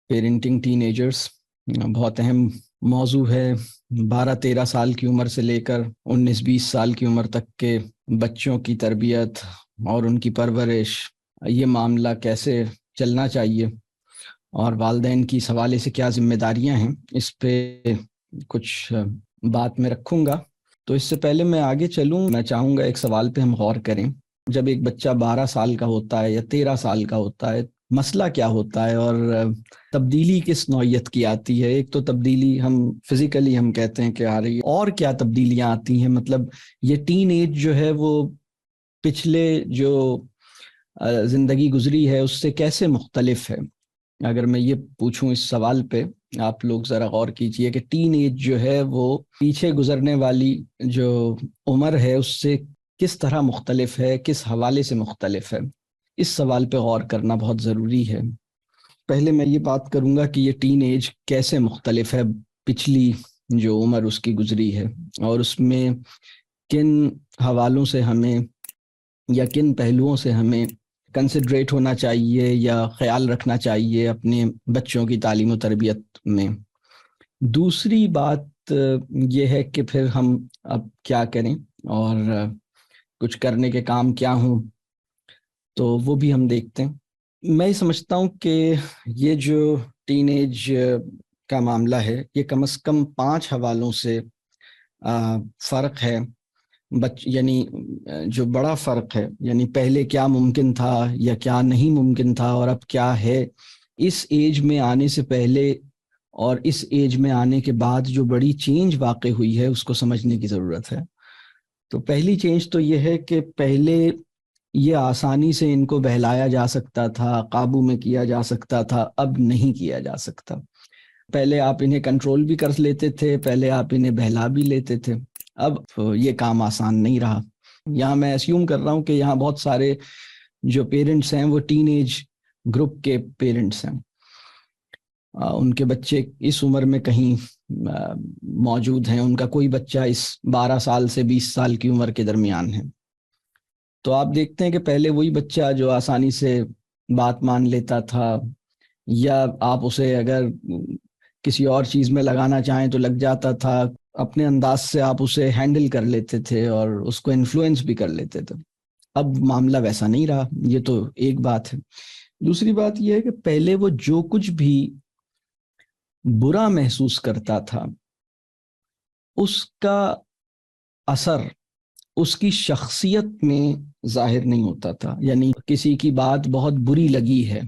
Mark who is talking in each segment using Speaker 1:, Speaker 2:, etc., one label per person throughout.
Speaker 1: Parenting ten agers بہت اہم موضوع ہے۔ 12-13 سال کی عمر سے لے کر 19-20 سال کی عمر تک کے بچوں کی تربیت اور ان کی پرورش، یہ معاملہ کیسے چلنا چاہیے اور والدین کی اس حوالے سے کیا ذمہ داریاں ہیں، اس پہ کچھ بات میں رکھوں گا۔ تو اس سے پہلے میں آگے چلوں، میں چاہوں گا ایک سوال پہ ہم غور کریں۔ جب ایک بچہ 12 سال کا ہوتا ہے یا 13 سال کا ہوتا ہے، مسئلہ کیا ہوتا ہے اور تبدیلی کس نوعیت کی آتی ہے؟ ایک تو تبدیلی ہم فزیکلی ہم کہتے ہیں کہ آ رہی ہے، اور کیا تبدیلیاں آتی ہیں؟ مطلب یہ ٹین ایج جو ہے وہ پچھلے جو زندگی گزری ہے اس سے کیسے مختلف ہے؟ اگر میں یہ پوچھوں اس سوال پہ، آپ لوگ ذرا غور کیجئے کہ ٹین ایج جو ہے وہ پیچھے گزرنے والی جو عمر ہے اس سے کس طرح مختلف ہے، کس حوالے سے مختلف ہے؟ اس سوال پہ غور کرنا بہت ضروری ہے۔ پہلے میں یہ بات کروں گا کہ یہ ٹین ایج کیسے مختلف ہے پچھلی جو عمر اس کی گزری ہے، اور اس میں کن حوالوں سے ہمیں یا کن پہلوؤں سے ہمیں کنسیڈریٹ ہونا چاہیے یا خیال رکھنا چاہیے اپنے بچوں کی تعلیم و تربیت میں۔ دوسری بات یہ ہے کہ پھر ہم اب کیا کریں اور کچھ کرنے کے کام کیا ہوں، تو وہ بھی ہم دیکھتے ہیں۔ میں سمجھتا ہوں کہ یہ جو ٹین ایج کا معاملہ ہے یہ کم از کم 5 حوالوں سے فرق ہے، یعنی جو بڑا فرق ہے، یعنی پہلے کیا ممکن تھا یا کیا نہیں ممکن تھا اور اب کیا ہے، اس ایج میں آنے سے پہلے اور اس ایج میں آنے کے بعد جو بڑی چینج واقع ہوئی ہے اس کو سمجھنے کی ضرورت ہے۔ تو پہلی چینج تو یہ ہے کہ پہلے یہ آسانی سے ان کو بہلایا جا سکتا تھا، قابو میں کیا جا سکتا تھا، اب نہیں کیا جا سکتا۔ پہلے آپ انہیں کنٹرول بھی کر لیتے تھے، پہلے آپ انہیں بہلا بھی لیتے تھے، اب یہ کام آسان نہیں رہا۔ یہاں میں اسیوم کر رہا ہوں کہ یہاں بہت سارے جو پیرنٹس ہیں وہ ٹین ایج گروپ کے پیرنٹس ہیں، ان کے بچے اس عمر میں کہیں موجود ہیں، ان کا کوئی بچہ اس 12 سال سے 20 سال کی عمر کے درمیان ہے۔ تو آپ دیکھتے ہیں کہ پہلے وہی بچہ جو آسانی سے بات مان لیتا تھا، یا آپ اسے اگر کسی اور چیز میں لگانا چاہیں تو لگ جاتا تھا، اپنے انداز سے آپ اسے ہینڈل کر لیتے تھے اور اس کو انفلوئنس بھی کر لیتے تھے۔ اب معاملہ ویسا نہیں رہا، یہ تو ایک بات ہے۔ دوسری بات یہ ہے کہ پہلے وہ جو کچھ بھی برا محسوس کرتا تھا اس کا اثر اس کی شخصیت میں ظاہر نہیں ہوتا تھا، یعنی کسی کی بات بہت بری لگی ہے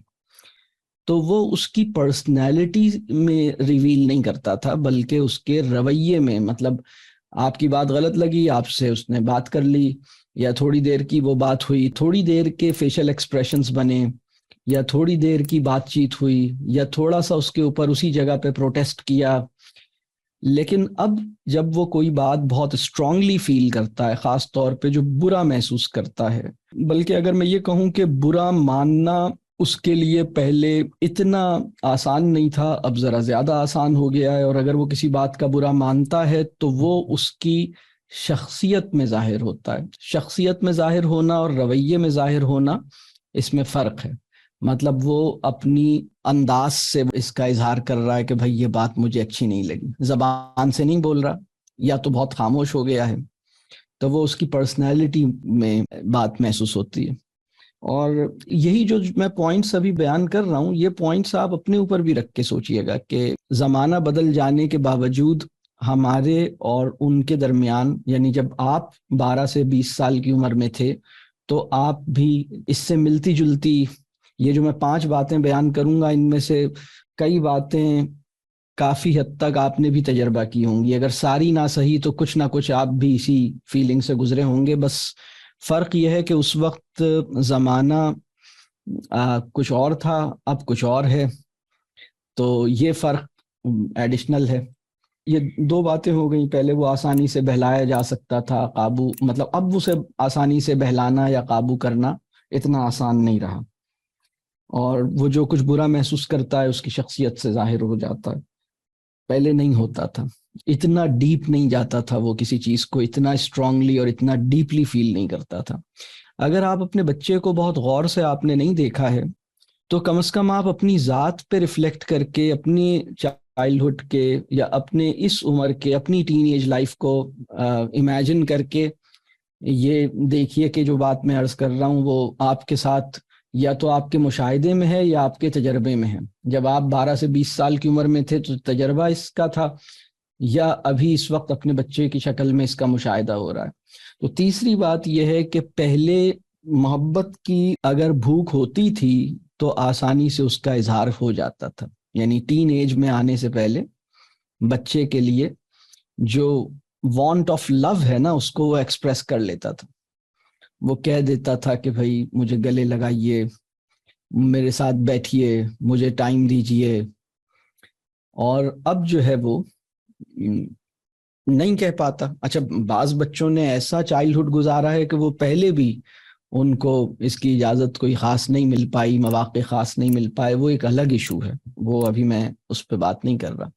Speaker 1: تو وہ اس کی پرسنالٹی میں ریویل نہیں کرتا تھا، بلکہ اس کے رویے میں، مطلب آپ کی بات غلط لگی، آپ سے اس نے بات کر لی، یا تھوڑی دیر کی وہ بات ہوئی، تھوڑی دیر کے فیشل ایکسپریشنز بنے، یا تھوڑی دیر کی بات چیت ہوئی، یا تھوڑا سا اس کے اوپر اسی جگہ پہ پروٹیسٹ کیا۔ لیکن اب جب وہ کوئی بات بہت اسٹرانگلی فیل کرتا ہے، خاص طور پہ جو برا محسوس کرتا ہے، بلکہ اگر میں یہ کہوں کہ برا ماننا اس کے لیے پہلے اتنا آسان نہیں تھا، اب ذرا زیادہ آسان ہو گیا ہے، اور اگر وہ کسی بات کا برا مانتا ہے تو وہ اس کی شخصیت میں ظاہر ہوتا ہے۔ شخصیت میں ظاہر ہونا اور رویے میں ظاہر ہونا، اس میں فرق ہے۔ مطلب وہ اپنی انداز سے اس کا اظہار کر رہا ہے کہ بھائی یہ بات مجھے اچھی نہیں لگی، زبان سے نہیں بول رہا، یا تو بہت خاموش ہو گیا ہے، تو وہ اس کی پرسنالٹی میں بات محسوس ہوتی ہے۔ اور یہی جو میں پوائنٹس ابھی بیان کر رہا ہوں، یہ پوائنٹس آپ اپنے اوپر بھی رکھ کے سوچئے گا کہ زمانہ بدل جانے کے باوجود ہمارے اور ان کے درمیان، یعنی جب آپ 12 سے 20 سال کی عمر میں تھے تو آپ بھی اس سے ملتی جلتی، یہ جو میں 5 باتیں بیان کروں گا ان میں سے کئی باتیں کافی حد تک آپ نے بھی تجربہ کی ہوں گی، اگر ساری نہ صحیح تو کچھ نہ کچھ آپ بھی اسی فیلنگ سے گزرے ہوں گے۔ بس فرق یہ ہے کہ اس وقت زمانہ کچھ اور تھا، اب کچھ اور ہے، تو یہ فرق ایڈیشنل ہے۔ یہ 2 باتیں ہو گئیں، پہلے وہ آسانی سے بہلایا جا سکتا تھا، قابو، مطلب اب اسے آسانی سے بہلانا یا قابو کرنا اتنا آسان نہیں رہا، اور وہ جو کچھ برا محسوس کرتا ہے اس کی شخصیت سے ظاہر ہو جاتا ہے، پہلے نہیں ہوتا تھا، اتنا ڈیپ نہیں جاتا تھا، وہ کسی چیز کو اتنا اسٹرانگلی اور اتنا ڈیپلی فیل نہیں کرتا تھا۔ اگر آپ اپنے بچے کو بہت غور سے آپ نے نہیں دیکھا ہے تو کم از کم آپ اپنی ذات پہ ریفلیکٹ کر کے، اپنی چائلڈہڈ کے یا اپنے اس عمر کے، اپنی ٹین ایج لائف کو امیجن کر کے یہ دیکھیے کہ جو بات میں عرض کر رہا ہوں وہ آپ کے ساتھ یا تو آپ کے مشاہدے میں ہے یا آپ کے تجربے میں ہے. جب آپ 12 سے 20 سال کی عمر میں تھے تو تجربہ اس کا تھا، یا ابھی اس وقت اپنے بچے کی شکل میں اس کا مشاہدہ ہو رہا ہے. تو تیسری بات یہ ہے کہ پہلے محبت کی اگر بھوک ہوتی تھی تو آسانی سے اس کا اظہار ہو جاتا تھا. یعنی ٹین ایج میں آنے سے پہلے بچے کے لیے جو وانٹ آف لو ہے نا، اس کو وہ ایکسپریس کر لیتا تھا. وہ کہہ دیتا تھا کہ بھائی مجھے گلے لگائیے، میرے ساتھ بیٹھیے، مجھے ٹائم دیجیے. اور اب جو ہے وہ نہیں کہہ پاتا. اچھا، بعض بچوں نے ایسا چائلڈہڈ گزارا ہے کہ وہ پہلے بھی ان کو اس کی اجازت کوئی خاص نہیں مل پائی، مواقع خاص نہیں مل پائے، وہ ایک الگ ایشو ہے، وہ ابھی میں اس پہ بات نہیں کر رہا.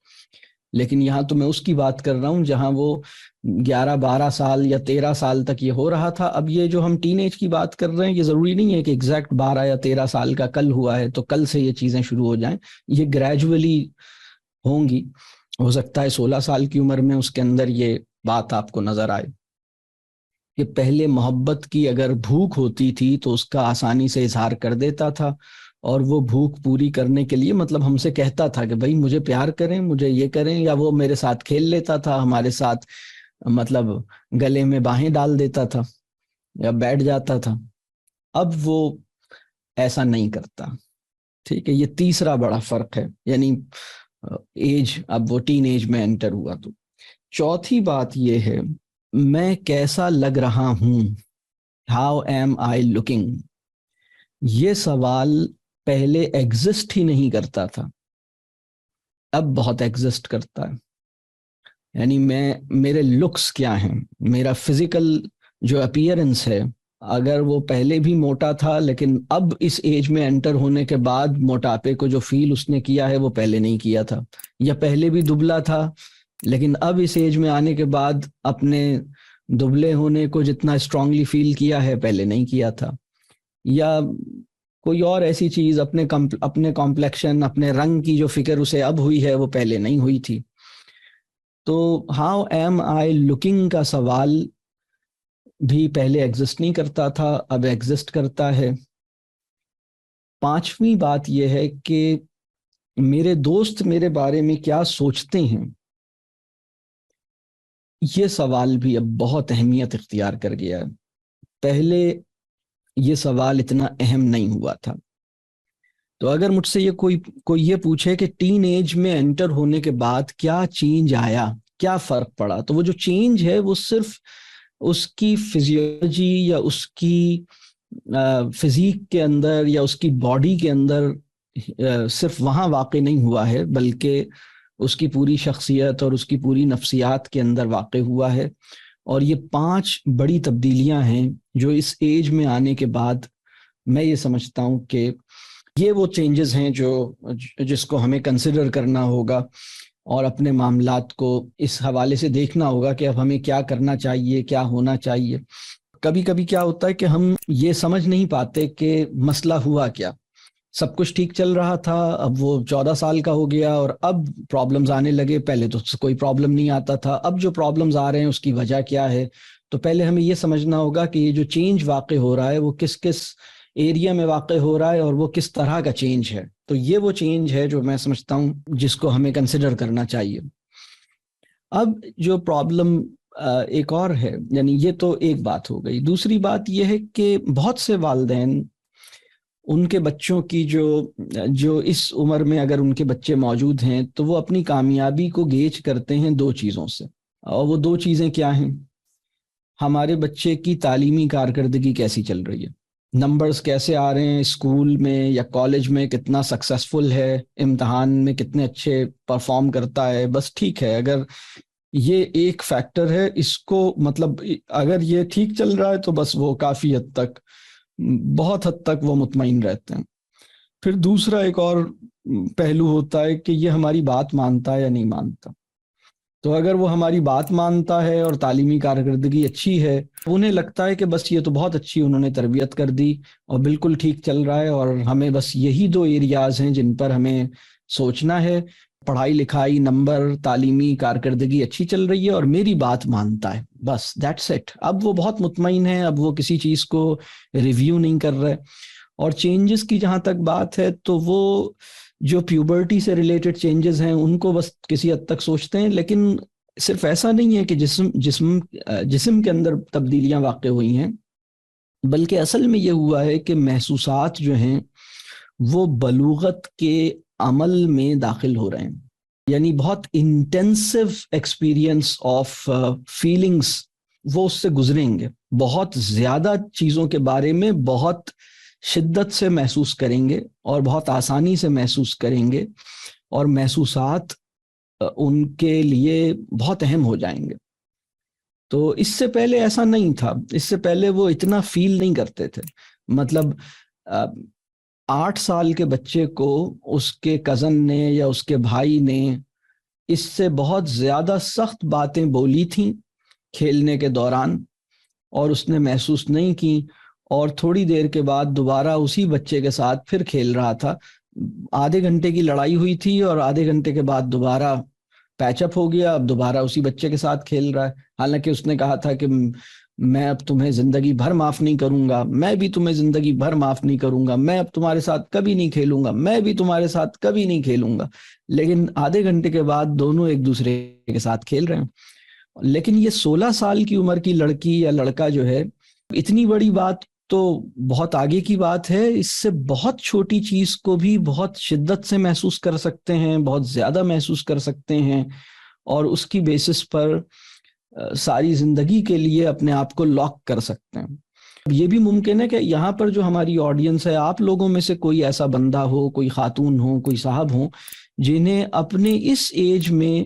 Speaker 1: لیکن یہاں تو میں اس کی بات کر رہا ہوں جہاں وہ 11-12 سال یا 13 سال تک یہ ہو رہا تھا. اب یہ جو ہم ٹین ایج کی بات کر رہے ہیں، یہ ضروری نہیں ہے کہ ایگزیکٹ 12 یا 13 سال کا کل ہوا ہے تو کل سے یہ چیزیں شروع ہو جائیں. یہ گریجولی ہوں گی. ہو سکتا ہے 16 سال کی عمر میں اس کے اندر یہ بات آپ کو نظر آئے کہ پہلے محبت کی اگر بھوک ہوتی تھی تو اس کا آسانی سے اظہار کر دیتا تھا، اور وہ بھوک پوری کرنے کے لیے مطلب ہم سے کہتا تھا کہ بھائی مجھے پیار کریں، مجھے یہ کریں، یا وہ میرے ساتھ کھیل لیتا تھا، ہمارے ساتھ مطلب گلے میں باہیں ڈال دیتا تھا یا بیٹھ جاتا تھا. اب وہ ایسا نہیں کرتا. ٹھیک ہے، یہ تیسرا بڑا فرق ہے. یعنی ایج، اب وہ ٹین ایج میں انٹر ہوا. تو چوتھی بات یہ ہے، میں کیسا لگ رہا ہوں، ہاؤ ایم آئی لکنگ. یہ سوال پہلے ایگزسٹ ہی نہیں کرتا تھا، اب بہت ایگزسٹ کرتا ہے. یعنی میرے لکس کیا ہیں، میرا فزیکل جو اپیئرنس ہے، اگر وہ پہلے بھی موٹا تھا لیکن اب اس ایج میں انٹر ہونے کے بعد موٹاپے کو جو فیل اس نے کیا ہے وہ پہلے نہیں کیا تھا. یا پہلے بھی دبلا تھا لیکن اب اس ایج میں آنے کے بعد اپنے دبلے ہونے کو جتنا اسٹرانگلی فیل کیا ہے پہلے نہیں کیا تھا. یا کوئی اور ایسی چیز، اپنے کمپلیکشن، اپنے رنگ کی جو فکر اسے اب ہوئی ہے وہ پہلے نہیں ہوئی تھی. تو ہاؤ ایم آئی لکنگ کا سوال بھی پہلے ایگزسٹ نہیں کرتا تھا، اب ایگزسٹ کرتا ہے. پانچویں بات یہ ہے کہ میرے دوست میرے بارے میں کیا سوچتے ہیں، یہ سوال بھی اب بہت اہمیت اختیار کر گیا ہے. پہلے یہ سوال اتنا اہم نہیں ہوا تھا. تو اگر مجھ سے یہ کوئی یہ پوچھے کہ ٹین ایج میں انٹر ہونے کے بعد کیا چینج آیا، کیا فرق پڑا، تو وہ جو چینج ہے وہ صرف اس کی فزیولوجی یا اس کی فزیک کے اندر یا اس کی باڈی کے اندر صرف وہاں واقع نہیں ہوا ہے، بلکہ اس کی پوری شخصیت اور اس کی پوری نفسیات کے اندر واقع ہوا ہے. اور یہ 5 بڑی تبدیلیاں ہیں جو اس ایج میں آنے کے بعد میں یہ سمجھتا ہوں کہ یہ وہ چینجز ہیں جس کو ہمیں کنسیڈر کرنا ہوگا اور اپنے معاملات کو اس حوالے سے دیکھنا ہوگا کہ اب ہمیں کیا کرنا چاہیے، کیا ہونا چاہیے. کبھی کبھی کیا ہوتا ہے کہ ہم یہ سمجھ نہیں پاتے کہ مسئلہ ہوا کیا. سب کچھ ٹھیک چل رہا تھا، اب وہ 14 سال کا ہو گیا اور اب پرابلمز آنے لگے. پہلے تو کوئی پرابلم نہیں آتا تھا، اب جو پرابلمز آ رہے ہیں اس کی وجہ کیا ہے. تو پہلے ہمیں یہ سمجھنا ہوگا کہ یہ جو چینج واقع ہو رہا ہے وہ کس ایریا میں واقع ہو رہا ہے اور وہ کس طرح کا چینج ہے. تو یہ وہ چینج ہے جو میں سمجھتا ہوں جس کو ہمیں کنسیڈر کرنا چاہیے. اب جو پرابلم ایک اور ہے، یعنی یہ تو ایک بات ہو گئی. دوسری بات یہ ہے کہ بہت سے والدین ان کے بچوں کی جو اس عمر میں اگر ان کے بچے موجود ہیں تو وہ اپنی کامیابی کو گیج کرتے ہیں 2 چیزوں سے. اور وہ 2 چیزیں کیا ہیں؟ ہمارے بچے کی تعلیمی کارکردگی کیسی چل رہی ہے، نمبرز کیسے آ رہے ہیں اسکول میں یا کالج میں، کتنا سکسیسفل ہے، امتحان میں کتنے اچھے پرفارم کرتا ہے. بس ٹھیک ہے، اگر یہ ایک فیکٹر ہے، اس کو مطلب اگر یہ ٹھیک چل رہا ہے تو بس وہ کافی حد تک، بہت حد تک وہ مطمئن رہتے ہیں. پھر دوسرا ایک اور پہلو ہوتا ہے کہ یہ ہماری بات مانتا ہے یا نہیں مانتا. تو اگر وہ ہماری بات مانتا ہے اور تعلیمی کارکردگی اچھی ہے، انہیں لگتا ہے کہ بس یہ تو بہت اچھی انہوں نے تربیت کر دی اور بالکل ٹھیک چل رہا ہے، اور ہمیں بس یہی دو ایریاز ہیں جن پر ہمیں سوچنا ہے، پڑھائی لکھائی، نمبر، تعلیمی کارکردگی اچھی چل رہی ہے اور میری بات مانتا ہے، بس دیٹس اٹ۔ اب وہ بہت مطمئن ہے، اب وہ کسی چیز کو ریویو نہیں کر رہے۔ اور چینجز کی جہاں تک بات ہے تو وہ جو پیوبرٹی سے ریلیٹڈ چینجز ہیں ان کو بس کسی حد تک سوچتے ہیں، لیکن صرف ایسا نہیں ہے کہ جسم کے اندر تبدیلیاں واقع ہوئی ہیں، بلکہ اصل میں یہ ہوا ہے کہ محسوسات جو ہیں وہ بلوغت کے عمل میں داخل ہو رہے ہیں، یعنی بہت انٹینسو ایکسپیرینس آف فیلنگس وہ اس سے گزریں گے، بہت زیادہ چیزوں کے بارے میں بہت شدت سے محسوس کریں گے اور بہت آسانی سے محسوس کریں گے، اور محسوسات ان کے لیے بہت اہم ہو جائیں گے۔ تو اس سے پہلے ایسا نہیں تھا، اس سے پہلے وہ اتنا فیل نہیں کرتے تھے۔ مطلب 8 سال کے بچے کو اس کے کزن نے یا اس کے بھائی نے اس سے بہت زیادہ سخت باتیں بولی تھیں کھیلنے کے دوران، اور اس نے محسوس نہیں کی، اور تھوڑی دیر کے بعد دوبارہ اسی بچے کے ساتھ پھر کھیل رہا تھا۔ آدھے گھنٹے کی لڑائی ہوئی تھی اور آدھے گھنٹے کے بعد دوبارہ پیچ اپ ہو گیا، اب دوبارہ اسی بچے کے ساتھ کھیل رہا ہے، حالانکہ اس نے کہا تھا کہ میں اب تمہیں زندگی بھر معاف نہیں کروں گا، میں بھی تمہیں زندگی بھر معاف نہیں کروں گا، میں اب تمہارے ساتھ کبھی نہیں کھیلوں گا، میں بھی تمہارے ساتھ کبھی نہیں کھیلوں گا۔ لیکن آدھے گھنٹے کے بعد دونوں ایک دوسرے کے ساتھ کھیل رہے ہیں۔ لیکن یہ 16 سال کی عمر کی لڑکی یا لڑکا جو ہے، اتنی بڑی بات تو بہت آگے کی بات ہے، اس سے بہت چھوٹی چیز کو بھی بہت شدت سے محسوس کر سکتے ہیں، بہت زیادہ محسوس کر سکتے ہیں، اور اس کی بیسس پر ساری زندگی کے لیے اپنے آپ کو لاک کر سکتے ہیں۔ یہ بھی ممکن ہے کہ یہاں پر جو ہماری آڈینس ہے، آپ لوگوں میں سے کوئی ایسا بندہ ہو، کوئی خاتون ہو، کوئی صاحب ہو، جنہیں اپنے اس ایج میں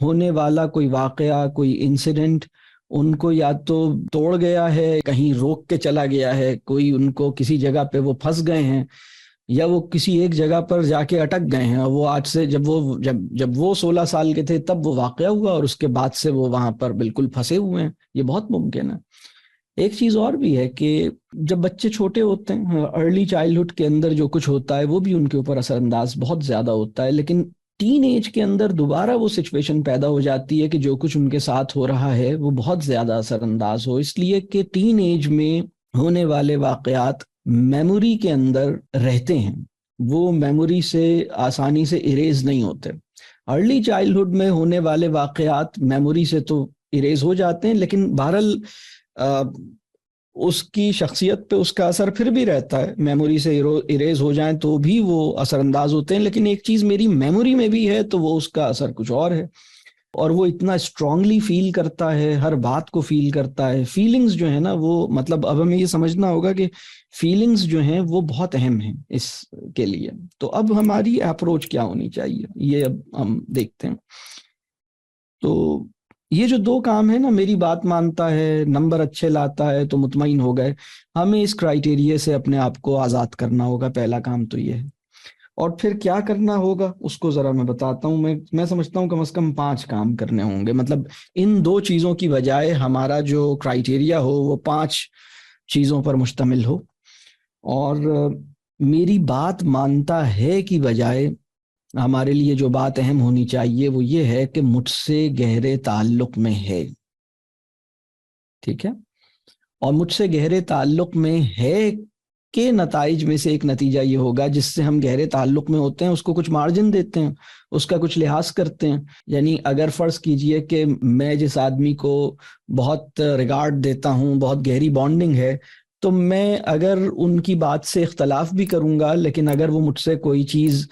Speaker 1: ہونے والا کوئی واقعہ، کوئی انسیڈنٹ ان کو یا تو توڑ گیا ہے، کہیں روک کے چلا گیا ہے، کوئی ان کو کسی جگہ پہ وہ پھنس گئے ہیں، یا وہ کسی ایک جگہ پر جا کے اٹک گئے ہیں، اور وہ آج سے جب وہ 16 سال کے تھے تب وہ واقعہ ہوا، اور اس کے بعد سے وہ وہاں پر بالکل پھنسے ہوئے ہیں۔ یہ بہت ممکن ہے۔ ایک چیز اور بھی ہے کہ جب بچے چھوٹے ہوتے ہیں، ارلی چائلڈہڈ کے اندر جو کچھ ہوتا ہے وہ بھی ان کے اوپر اثر انداز بہت زیادہ ہوتا ہے، لیکن ٹین ایج کے اندر دوبارہ وہ سچویشن پیدا ہو جاتی ہے کہ جو کچھ ان کے ساتھ ہو رہا ہے وہ بہت زیادہ اثر انداز ہو، اس لیے کہ ٹین ایج میں ہونے والے واقعات میموری کے اندر رہتے ہیں، وہ میموری سے آسانی سے اریز نہیں ہوتے۔ ارلی چائلڈہڈ میں ہونے والے واقعات میموری سے تو اریز ہو جاتے ہیں، لیکن بہرحال اس کی شخصیت پہ اس کا اثر پھر بھی رہتا ہے، میموری سے اریز ہو جائیں تو بھی وہ اثر انداز ہوتے ہیں، لیکن ایک چیز میری میموری میں بھی ہے تو وہ اس کا اثر کچھ اور ہے، اور وہ اتنا اسٹرانگلی فیل کرتا ہے، ہر بات کو فیل کرتا ہے۔ فیلنگز جو ہیں نا وہ، مطلب اب ہمیں یہ سمجھنا ہوگا کہ فیلنگز جو ہیں وہ بہت اہم ہیں اس کے لیے۔ تو اب ہماری اپروچ کیا ہونی چاہیے، یہ اب ہم دیکھتے ہیں۔ تو یہ جو دو کام ہے نا، میری بات مانتا ہے، نمبر اچھے لاتا ہے، تو مطمئن ہو گئے، ہمیں اس کرائیٹیریے سے اپنے آپ کو آزاد کرنا ہوگا، پہلا کام تو یہ ہے۔ اور پھر کیا کرنا ہوگا اس کو ذرا میں بتاتا ہوں۔ میں سمجھتا ہوں کم از کم 5 کام کرنے ہوں گے، مطلب ان 2 چیزوں کی بجائے ہمارا جو کرائیٹیریا ہو وہ 5 چیزوں پر مشتمل ہو، اور میری بات مانتا ہے کی بجائے ہمارے لیے جو بات اہم ہونی چاہیے وہ یہ ہے کہ مجھ سے گہرے تعلق میں ہے، ٹھیک ہے؟ اور مجھ سے گہرے تعلق میں ہے کے نتائج میں سے ایک نتیجہ یہ ہوگا، جس سے ہم گہرے تعلق میں ہوتے ہیں اس کو کچھ مارجن دیتے ہیں، اس کا کچھ لحاظ کرتے ہیں۔ یعنی اگر فرض کیجئے کہ میں جس آدمی کو بہت ریگارڈ دیتا ہوں، بہت گہری بانڈنگ ہے، تو میں اگر ان کی بات سے اختلاف بھی کروں گا، لیکن اگر وہ مجھ سے کوئی چیز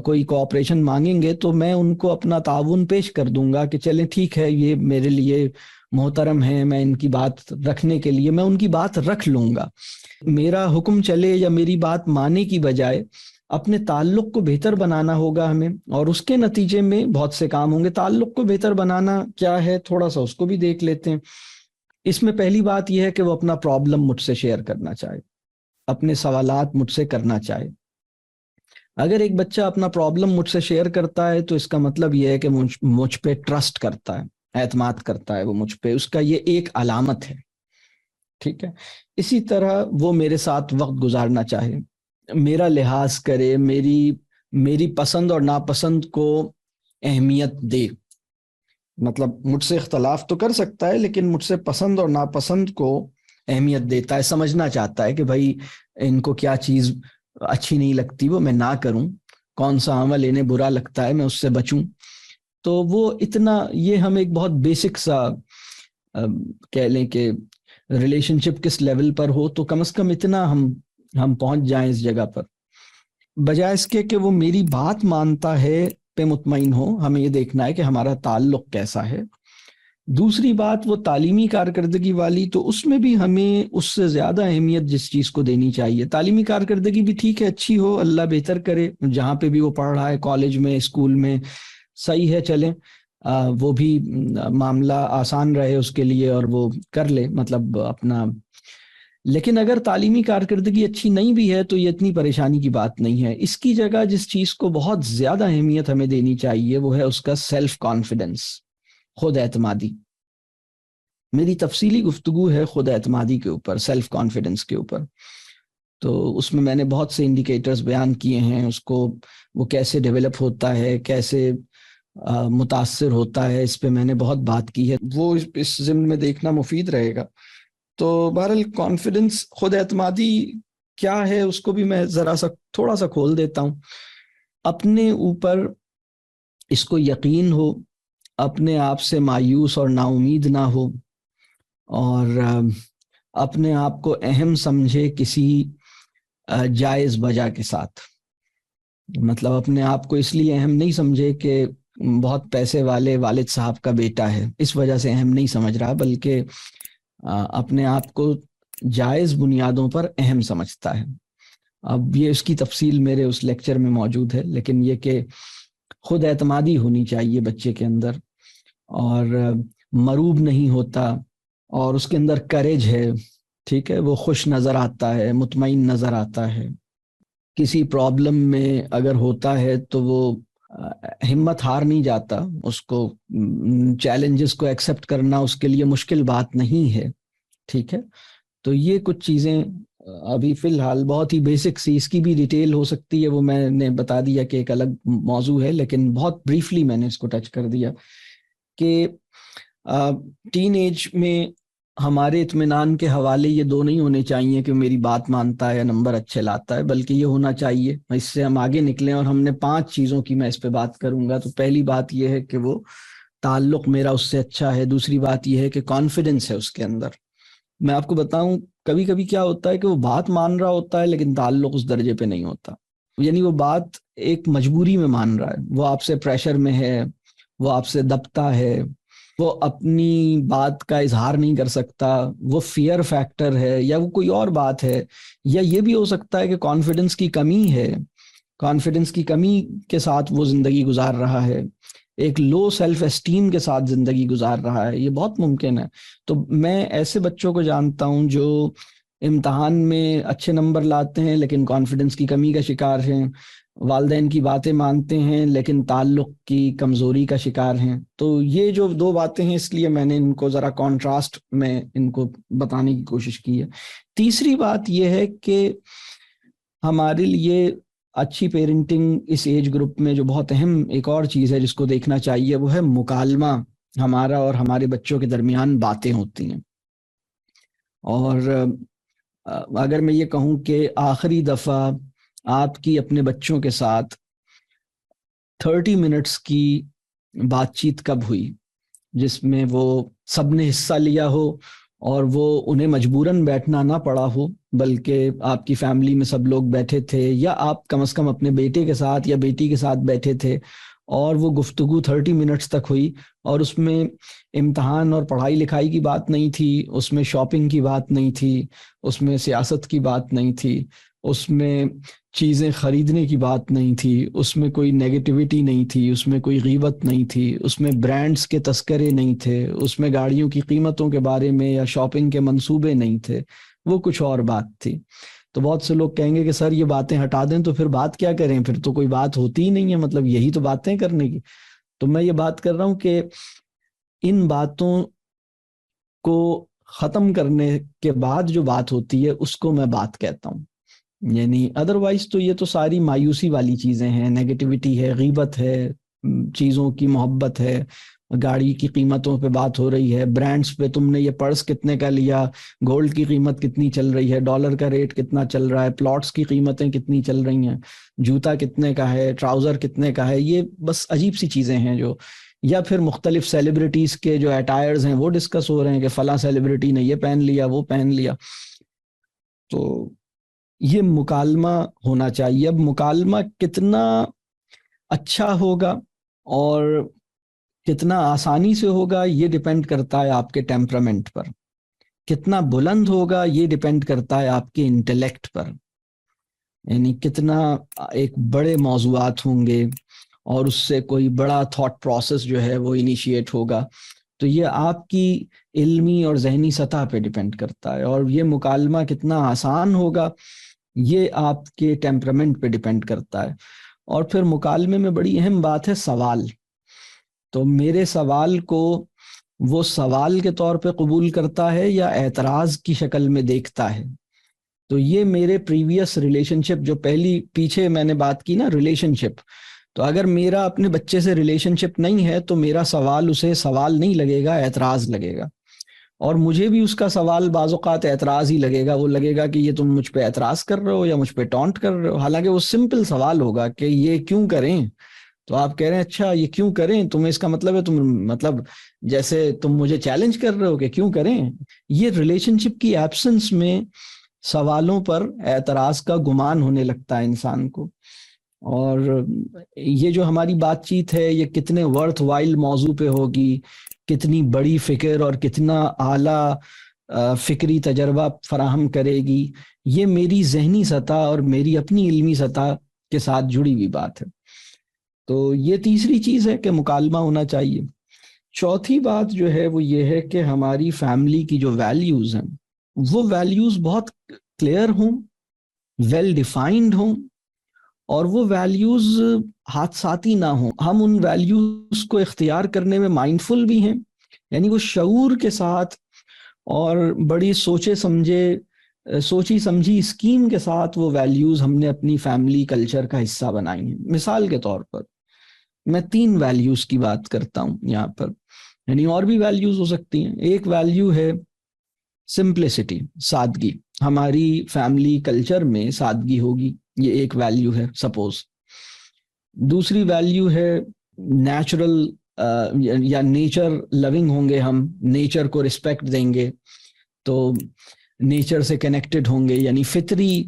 Speaker 1: کوئی کوآپریشن مانگیں گے تو میں ان کو اپنا تعاون پیش کر دوں گا کہ چلیں ٹھیک ہے، یہ میرے لیے محترم ہے، میں ان کی بات رکھنے کے لیے میں ان کی بات رکھ لوں گا۔ میرا حکم چلے یا میری بات مانے کی بجائے اپنے تعلق کو بہتر بنانا ہوگا ہمیں، اور اس کے نتیجے میں بہت سے کام ہوں گے۔ تعلق کو بہتر بنانا کیا ہے، تھوڑا سا اس کو بھی دیکھ لیتے ہیں۔ اس میں پہلی بات یہ ہے کہ وہ اپنا پرابلم مجھ سے شیئر کرنا چاہے، اپنے سوالات مجھ سے کرنا چاہے۔ اگر ایک بچہ اپنا پرابلم مجھ سے شیئر کرتا ہے تو اس کا مطلب یہ ہے کہ مجھ پہ ٹرسٹ کرتا ہے، اعتماد کرتا ہے وہ مجھ پہ، اس کا یہ ایک علامت ہے، ٹھیک ہے۔ اسی طرح وہ میرے ساتھ وقت گزارنا چاہے، میرا لحاظ کرے، میری پسند اور ناپسند کو اہمیت دے، مطلب مجھ سے اختلاف تو کر سکتا ہے لیکن مجھ سے پسند اور ناپسند کو اہمیت دیتا ہے، سمجھنا چاہتا ہے کہ بھائی ان کو کیا چیز اچھی نہیں لگتی وہ میں نہ کروں، کون سا عمل انہیں برا لگتا ہے میں اس سے بچوں۔ تو وہ اتنا، یہ ہم ایک بہت بیسک سا کہہ لیں کہ ریلیشن شپ کس لیول پر ہو تو کم از کم اتنا ہم پہنچ جائیں اس جگہ پر، بجائے اس کے کہ وہ میری بات مانتا ہے پہ مطمئن ہو۔ ہمیں یہ دیکھنا ہے کہ ہمارا تعلق کیسا ہے۔ دوسری بات وہ تعلیمی کارکردگی والی، تو اس میں بھی ہمیں اس سے زیادہ اہمیت جس چیز کو دینی چاہیے، تعلیمی کارکردگی بھی ٹھیک ہے، اچھی ہو، اللہ بہتر کرے، جہاں پہ بھی وہ پڑھ رہا ہے، کالج میں، اسکول میں، صحیح ہے، چلیں وہ بھی معاملہ آسان رہے اس کے لیے اور وہ کر لے مطلب اپنا۔ لیکن اگر تعلیمی کارکردگی اچھی نہیں بھی ہے تو یہ اتنی پریشانی کی بات نہیں ہے۔ اس کی جگہ جس چیز کو بہت زیادہ اہمیت ہمیں دینی چاہیے وہ ہے اس کا سیلف کانفیڈنس، خود اعتمادی۔ میری تفصیلی گفتگو ہے خود اعتمادی کے اوپر، سیلف کانفیڈنس کے اوپر، تو اس میں میں نے بہت سے انڈیکیٹرز بیان کیے ہیں، اس کو وہ کیسے ڈیولپ ہوتا ہے، کیسے متاثر ہوتا ہے، اس پہ میں نے بہت بات کی ہے، وہ اس ضمن میں دیکھنا مفید رہے گا۔ تو بہرحال کانفیڈنس، خود اعتمادی کیا ہے اس کو بھی میں تھوڑا سا کھول دیتا ہوں۔ اپنے اوپر اس کو یقین ہو، اپنے آپ سے مایوس اور نا امید نہ ہو، اور اپنے آپ کو اہم سمجھے کسی جائز وجہ کے ساتھ، مطلب اپنے آپ کو اس لیے اہم نہیں سمجھے کہ بہت پیسے والے والد صاحب کا بیٹا ہے اس وجہ سے اہم نہیں سمجھ رہا، بلکہ اپنے آپ کو جائز بنیادوں پر اہم سمجھتا ہے۔ اب یہ اس کی تفصیل میرے اس لیکچر میں موجود ہے، لیکن یہ کہ خود اعتمادی ہونی چاہیے بچے کے اندر، اور مروب نہیں ہوتا، اور اس کے اندر کریج ہے، ٹھیک ہے، وہ خوش نظر آتا ہے، مطمئن نظر آتا ہے، کسی پرابلم میں اگر ہوتا ہے تو وہ ہمت ہار نہیں جاتا، اس کو چیلنجز کو ایکسیپٹ کرنا اس کے لیے مشکل بات نہیں ہے، ٹھیک ہے۔ تو یہ کچھ چیزیں ابھی فی الحال بہت ہی بیسک سی، اس کی بھی ڈیٹیل ہو سکتی ہے، وہ میں نے بتا دیا کہ ایک الگ موضوع ہے، لیکن بہت بریفلی میں نے اس کو ٹچ کر دیا کہ ٹین ایج میں ہمارے اطمینان کے حوالے یہ دو نہیں ہونے چاہیے کہ میری بات مانتا ہے یا نمبر اچھے لاتا ہے، بلکہ یہ ہونا چاہیے، اس سے ہم آگے نکلیں، اور ہم نے 5 چیزوں کی میں اس پہ بات کروں گا۔ تو پہلی بات یہ ہے کہ وہ تعلق میرا اس سے اچھا ہے، دوسری بات یہ ہے کہ کانفیڈنس ہے اس کے اندر۔ میں آپ کو بتاؤں کبھی کبھی کیا ہوتا ہے کہ وہ بات مان رہا ہوتا ہے لیکن تعلق اس درجے پہ نہیں ہوتا، یعنی وہ بات ایک مجبوری میں مان رہا ہے، وہ آپ سے پریشر میں ہے، وہ آپ سے دبتا ہے، وہ اپنی بات کا اظہار نہیں کر سکتا، وہ فیئر فیکٹر ہے، یا وہ کوئی اور بات ہے، یا یہ بھی ہو سکتا ہے کہ کانفیڈنس کی کمی ہے، کانفیڈنس کی کمی کے ساتھ وہ زندگی گزار رہا ہے، ایک لو سیلف اسٹیم کے ساتھ زندگی گزار رہا ہے، یہ بہت ممکن ہے۔ تو میں ایسے بچوں کو جانتا ہوں جو امتحان میں اچھے نمبر لاتے ہیں لیکن کانفیڈنس کی کمی کا شکار ہیں، والدین کی باتیں مانتے ہیں لیکن تعلق کی کمزوری کا شکار ہیں۔ تو یہ جو 2 باتیں ہیں، اس لیے میں نے ان کو ذرا کانٹراسٹ میں ان کو بتانے کی کوشش کی ہے۔ تیسری بات یہ ہے کہ ہمارے لیے اچھی پیرنٹنگ اس ایج گروپ میں جو بہت اہم ایک اور چیز ہے جس کو دیکھنا چاہیے وہ ہے مکالمہ، ہمارا اور ہمارے بچوں کے درمیان باتیں ہوتی ہیں۔ اور اگر میں یہ کہوں کہ آخری دفعہ آپ کی اپنے بچوں کے ساتھ 30 منٹس کی بات چیت کب ہوئی جس میں وہ سب نے حصہ لیا ہو اور وہ انہیں مجبوراً بیٹھنا نہ پڑا ہو، بلکہ آپ کی فیملی میں سب لوگ بیٹھے تھے، یا آپ کم از کم اپنے بیٹے کے ساتھ یا بیٹی کے ساتھ بیٹھے تھے اور وہ گفتگو 30 منٹس تک ہوئی، اور اس میں امتحان اور پڑھائی لکھائی کی بات نہیں تھی، اس میں شاپنگ کی بات نہیں تھی، اس میں سیاست کی بات نہیں تھی، اس میں چیزیں خریدنے کی بات نہیں تھی، اس میں کوئی نیگیٹیوٹی نہیں تھی، اس میں کوئی غیبت نہیں تھی، اس میں برانڈز کے تذکرے نہیں تھے، اس میں گاڑیوں کی قیمتوں کے بارے میں یا شاپنگ کے منصوبے نہیں تھے، وہ کچھ اور بات تھی۔ تو بہت سے لوگ کہیں گے کہ سر یہ باتیں ہٹا دیں تو پھر بات کیا کریں، پھر تو کوئی بات ہوتی ہی نہیں ہے، مطلب یہی تو باتیں کرنے کی. تو میں یہ بات کر رہا ہوں کہ ان باتوں کو ختم کرنے کے بعد جو بات ہوتی ہے اس کو میں بات کہتا ہوں. یعنی ادروائز تو یہ تو ساری مایوسی والی چیزیں ہیں، نیگیٹیوٹی ہے، غیبت ہے، چیزوں کی محبت ہے، گاڑی کی قیمتوں پہ بات ہو رہی ہے، برانڈز پہ تم نے یہ پرس کتنے کا لیا، گولڈ کی قیمت کتنی چل رہی ہے، ڈالر کا ریٹ کتنا چل رہا ہے، پلاٹس کی قیمتیں کتنی چل رہی ہیں، جوتا کتنے کا ہے، ٹراؤزر کتنے کا ہے. یہ بس عجیب سی چیزیں ہیں جو، یا پھر مختلف سیلیبریٹیز کے جو اٹائرز ہیں وہ ڈسکس ہو رہے ہیں کہ فلاں سیلیبریٹی نے یہ پہن لیا، وہ پہن لیا. تو یہ مکالمہ ہونا چاہیے. اب مکالمہ کتنا اچھا ہوگا اور کتنا آسانی سے ہوگا یہ ڈیپینڈ کرتا ہے آپ کے ٹیمپرامنٹ پر. کتنا بلند ہوگا یہ ڈیپینڈ کرتا ہے آپ کے انٹلیکٹ پر. یعنی کتنا ایک بڑے موضوعات ہوں گے اور اس سے کوئی بڑا تھاٹ پروسیس جو ہے وہ انیشیٹ ہوگا. تو یہ آپ کی علمی اور ذہنی سطح پہ ڈیپینڈ کرتا ہے. اور یہ مکالمہ کتنا آسان ہوگا یہ آپ کے ٹیمپرامنٹ پہ ڈیپینڈ کرتا ہے. اور پھر مکالمے میں بڑی اہم بات ہے سوال. تو میرے سوال کو وہ سوال کے طور پہ قبول کرتا ہے یا اعتراض کی شکل میں دیکھتا ہے. تو یہ میرے پریویس ریلیشن شپ جو پہلی پیچھے میں نے بات کی نا ریلیشن شپ، تو اگر میرا اپنے بچے سے ریلیشن شپ نہیں ہے تو میرا سوال اسے سوال نہیں لگے گا، اعتراض لگے گا. اور مجھے بھی اس کا سوال بعض اوقات اعتراض ہی لگے گا. وہ لگے گا کہ یہ تم مجھ پہ اعتراض کر رہے ہو یا مجھ پہ ٹونٹ کر رہے ہو، حالانکہ وہ سمپل سوال ہوگا کہ یہ کیوں کریں. تو آپ کہہ رہے ہیں اچھا یہ کیوں کریں، تمہیں اس کا مطلب ہے تم مطلب جیسے تم مجھے چیلنج کر رہے ہو کہ کیوں کریں. یہ ریلیشن شپ کی ایبسنس میں سوالوں پر اعتراض کا گمان ہونے لگتا ہے انسان کو. اور یہ جو ہماری بات چیت ہے یہ کتنے ورتھ وائل موضوع پہ ہوگی، کتنی بڑی فکر اور کتنا اعلیٰ فکری تجربہ فراہم کرے گی، یہ میری ذہنی سطح اور میری اپنی علمی سطح کے ساتھ جڑی ہوئی بات ہے. تو یہ تیسری چیز ہے کہ مکالمہ ہونا چاہیے. چوتھی بات جو ہے وہ یہ ہے کہ ہماری فیملی کی جو ویلیوز ہیں وہ ویلیوز بہت کلیئر ہوں، ویل ڈیفائنڈ ہوں، اور وہ ویلیوز حادثاتی نہ ہوں. ہم ان ویلیوز کو اختیار کرنے میں مائنڈفل بھی ہیں، یعنی وہ شعور کے ساتھ اور بڑی سوچی سمجھی اسکیم کے ساتھ وہ ویلیوز ہم نے اپنی فیملی کلچر کا حصہ بنائی ہیں. مثال کے طور پر میں 3 ویلیوز کی بات کرتا ہوں یہاں پر، یعنی اور بھی ویلیوز ہو سکتی ہیں. ایک ویلیو ہے سمپلسٹی، سادگی. ہماری فیملی کلچر میں سادگی ہوگی، یہ ایک ویلیو ہے سپوز. دوسری ویلیو ہے نیچرل یا نیچر لوننگ ہوں گے، ہم نیچر کو رسپیکٹ دیں گے، تو نیچر سے کنیکٹڈ ہوں گے، یعنی فطری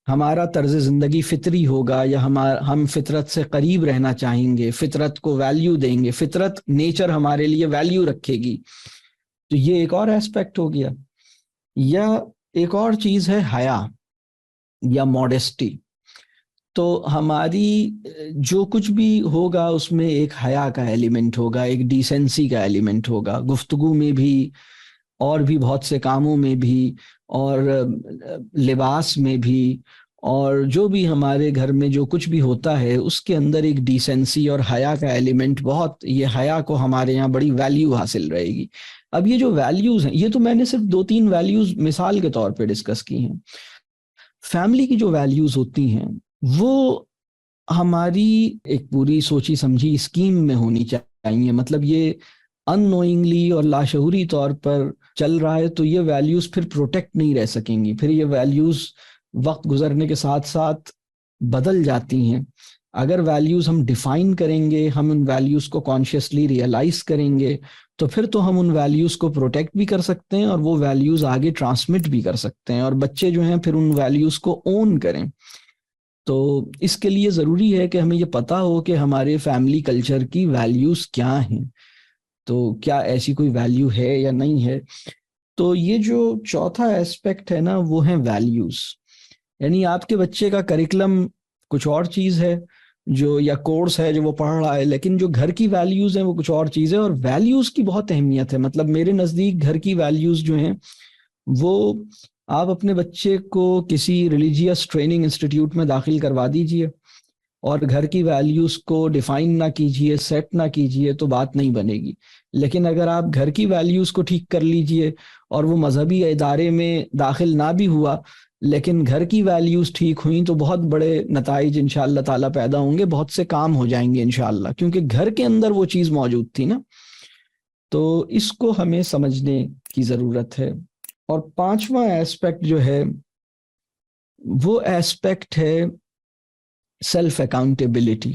Speaker 1: ہمارا طرز زندگی فطری ہوگا، یا ہم فطرت سے قریب رہنا چاہیں گے، فطرت کو ویلیو دیں گے، فطرت نیچر ہمارے لیے ویلیو رکھے گی. تو یہ ایک اور ایسپیکٹ ہو گیا. یا ایک اور چیز ہے حیا یا موڈیسٹی. تو ہماری جو کچھ بھی ہوگا اس میں ایک حیا کا ایلیمنٹ ہوگا، ایک ڈیسنسی کا ایلیمنٹ ہوگا، گفتگو میں بھی اور بھی بہت سے کاموں میں بھی، اور لباس میں بھی، اور جو بھی ہمارے گھر میں جو کچھ بھی ہوتا ہے اس کے اندر ایک ڈیسنسی اور حیا کا ایلیمنٹ بہت، یہ حیا کو ہمارے یہاں بڑی ویلیو حاصل رہے گی. اب یہ جو ویلیوز ہیں یہ تو میں نے صرف 2-3 ویلیوز مثال کے طور پہ ڈسکس کی ہیں. فیملی کی جو ویلیوز ہوتی ہیں وہ ہماری ایک پوری سوچی سمجھی اسکیم میں ہونی چاہیے. مطلب یہ ان نوئنگلی اور لاشعوری طور پر چل رہا ہے تو یہ ویلیوز پھر پروٹیکٹ نہیں رہ سکیں گی. پھر یہ ویلیوز وقت گزرنے کے ساتھ ساتھ بدل جاتی ہیں. اگر ویلیوز ہم ڈیفائن کریں گے، ہم ان ویلیوز کو کانشیسلی ریئلائز کریں گے، تو پھر تو ہم ان ویلیوز کو پروٹیکٹ بھی کر سکتے ہیں اور وہ ویلیوز آگے ٹرانسمٹ بھی کر سکتے ہیں، اور بچے جو ہیں پھر ان ویلیوز کو اون کریں. تو اس کے لیے ضروری ہے کہ ہمیں یہ پتہ ہو کہ ہمارے فیملی کلچر کی ویلیوز کیا ہیں، تو کیا ایسی کوئی ویلیو ہے یا نہیں ہے. تو یہ جو چوتھا ایسپیکٹ ہے نا وہ ہیں ویلیوز. یعنی آپ کے بچے کا کریکلم کچھ اور چیز ہے جو، یا کورس ہے جو وہ پڑھ رہا ہے، لیکن جو گھر کی ویلیوز ہیں وہ کچھ اور چیز ہے. اور ویلیوز کی بہت اہمیت ہے. مطلب میرے نزدیک گھر کی ویلیوز جو ہیں وہ آپ اپنے بچے کو کسی ریلیجیس ٹریننگ انسٹیٹیوٹ میں داخل کروا دیجئے اور گھر کی ویلیوز کو ڈیفائن نہ کیجئے، سیٹ نہ کیجئے، تو بات نہیں بنے گی. لیکن اگر آپ گھر کی ویلیوز کو ٹھیک کر لیجئے اور وہ مذہبی ادارے میں داخل نہ بھی ہوا لیکن گھر کی ویلیوز ٹھیک ہوئیں تو بہت بڑے نتائج انشاءاللہ تعالیٰ پیدا ہوں گے، بہت سے کام ہو جائیں گے انشاءاللہ، کیونکہ گھر کے اندر وہ چیز موجود تھی نا. تو اس کو ہمیں سمجھنے کی ضرورت ہے. اور پانچواں ایسپیکٹ جو ہے وہ ایسپیکٹ ہے سیلف اکاؤنٹیبلٹی.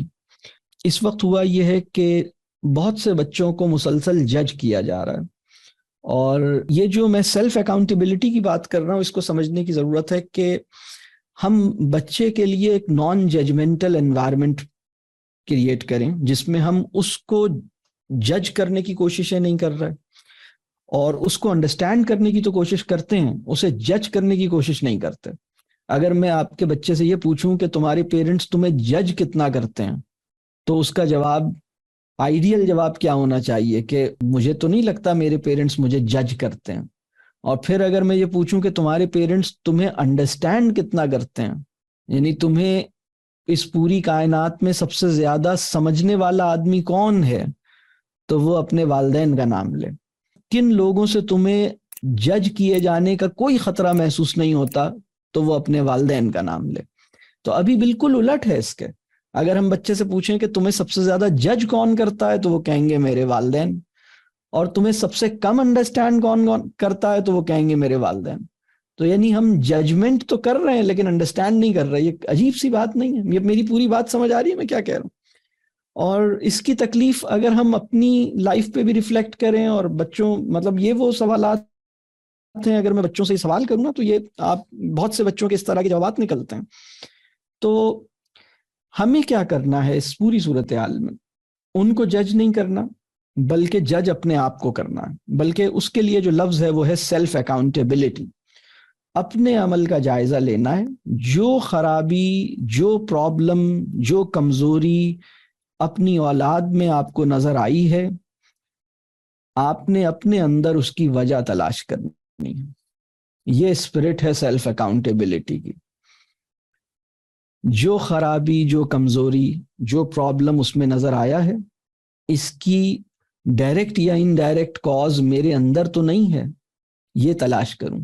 Speaker 1: اس وقت ہوا یہ ہے کہ بہت سے بچوں کو مسلسل جج کیا جا رہا ہے، اور یہ جو میں سیلف اکاؤنٹیبلٹی کی بات کر رہا ہوں اس کو سمجھنے کی ضرورت ہے کہ ہم بچے کے لیے ایک نان ججمنٹل انوائرمنٹ کریٹ کریں جس میں ہم اس کو جج کرنے کی کوششیں نہیں کر رہے اور اس کو انڈرسٹینڈ کرنے کی تو کوشش کرتے ہیں، اسے جج کرنے کی کوشش نہیں کرتے. اگر میں آپ کے بچے سے یہ پوچھوں کہ تمہارے پیرنٹس تمہیں جج کتنا کرتے ہیں تو اس کا جواب، آئیڈیل جواب کیا ہونا چاہیے کہ مجھے تو نہیں لگتا میرے پیرنٹس مجھے جج کرتے ہیں. اور پھر اگر میں یہ پوچھوں کہ تمہارے پیرنٹس تمہیں انڈرسٹینڈ کتنا کرتے ہیں، یعنی تمہیں اس پوری کائنات میں سب سے زیادہ سمجھنے والا آدمی کون ہے، تو وہ اپنے والدین کا نام لے. کن لوگوں سے تمہیں جج کیے جانے کا کوئی خطرہ محسوس نہیں ہوتا، تو وہ اپنے والدین کا نام لے. تو ابھی بالکل الٹ ہے اس کے. اگر ہم بچے سے پوچھیں کہ تمہیں سب سے زیادہ جج کون کرتا ہے تو وہ کہیں گے میرے والدین، اور تمہیں سب سے کم انڈرسٹینڈ کون کرتا ہے تو وہ کہیں گے میرے والدین. تو یعنی ہم ججمنٹ تو کر رہے ہیں لیکن انڈرسٹینڈ نہیں کر رہے. یہ عجیب سی بات نہیں ہے؟ یہ میری پوری بات سمجھ آ رہی ہے میں کیا کہہ رہا ہوں؟ اور اس کی تکلیف اگر ہم اپنی لائف پہ بھی ریفلیکٹ کریں اور بچوں، مطلب یہ وہ سوالات ہیں، اگر میں بچوں سے یہ سوال کروں نا تو یہ آپ بہت سے بچوں کے اس طرح کے جوابات نکلتے ہیں. تو ہمیں کیا کرنا ہے اس پوری صورتحال میں؟ ان کو جج نہیں کرنا بلکہ جج اپنے آپ کو کرنا ہے. بلکہ اس کے لیے جو لفظ ہے وہ ہے سیلف اکاؤنٹیبلٹی. اپنے عمل کا جائزہ لینا ہے. جو خرابی، جو پرابلم، جو کمزوری اپنی اولاد میں آپ کو نظر آئی ہے، آپ نے اپنے اندر اس کی وجہ تلاش کرنی ہے. یہ اسپرٹ ہے سیلف اکاؤنٹیبلٹی کی. جو خرابی، جو کمزوری، جو پرابلم اس میں نظر آیا ہے، اس کی ڈائریکٹ یا انڈائریکٹ کاز میرے اندر تو نہیں ہے، یہ تلاش کروں.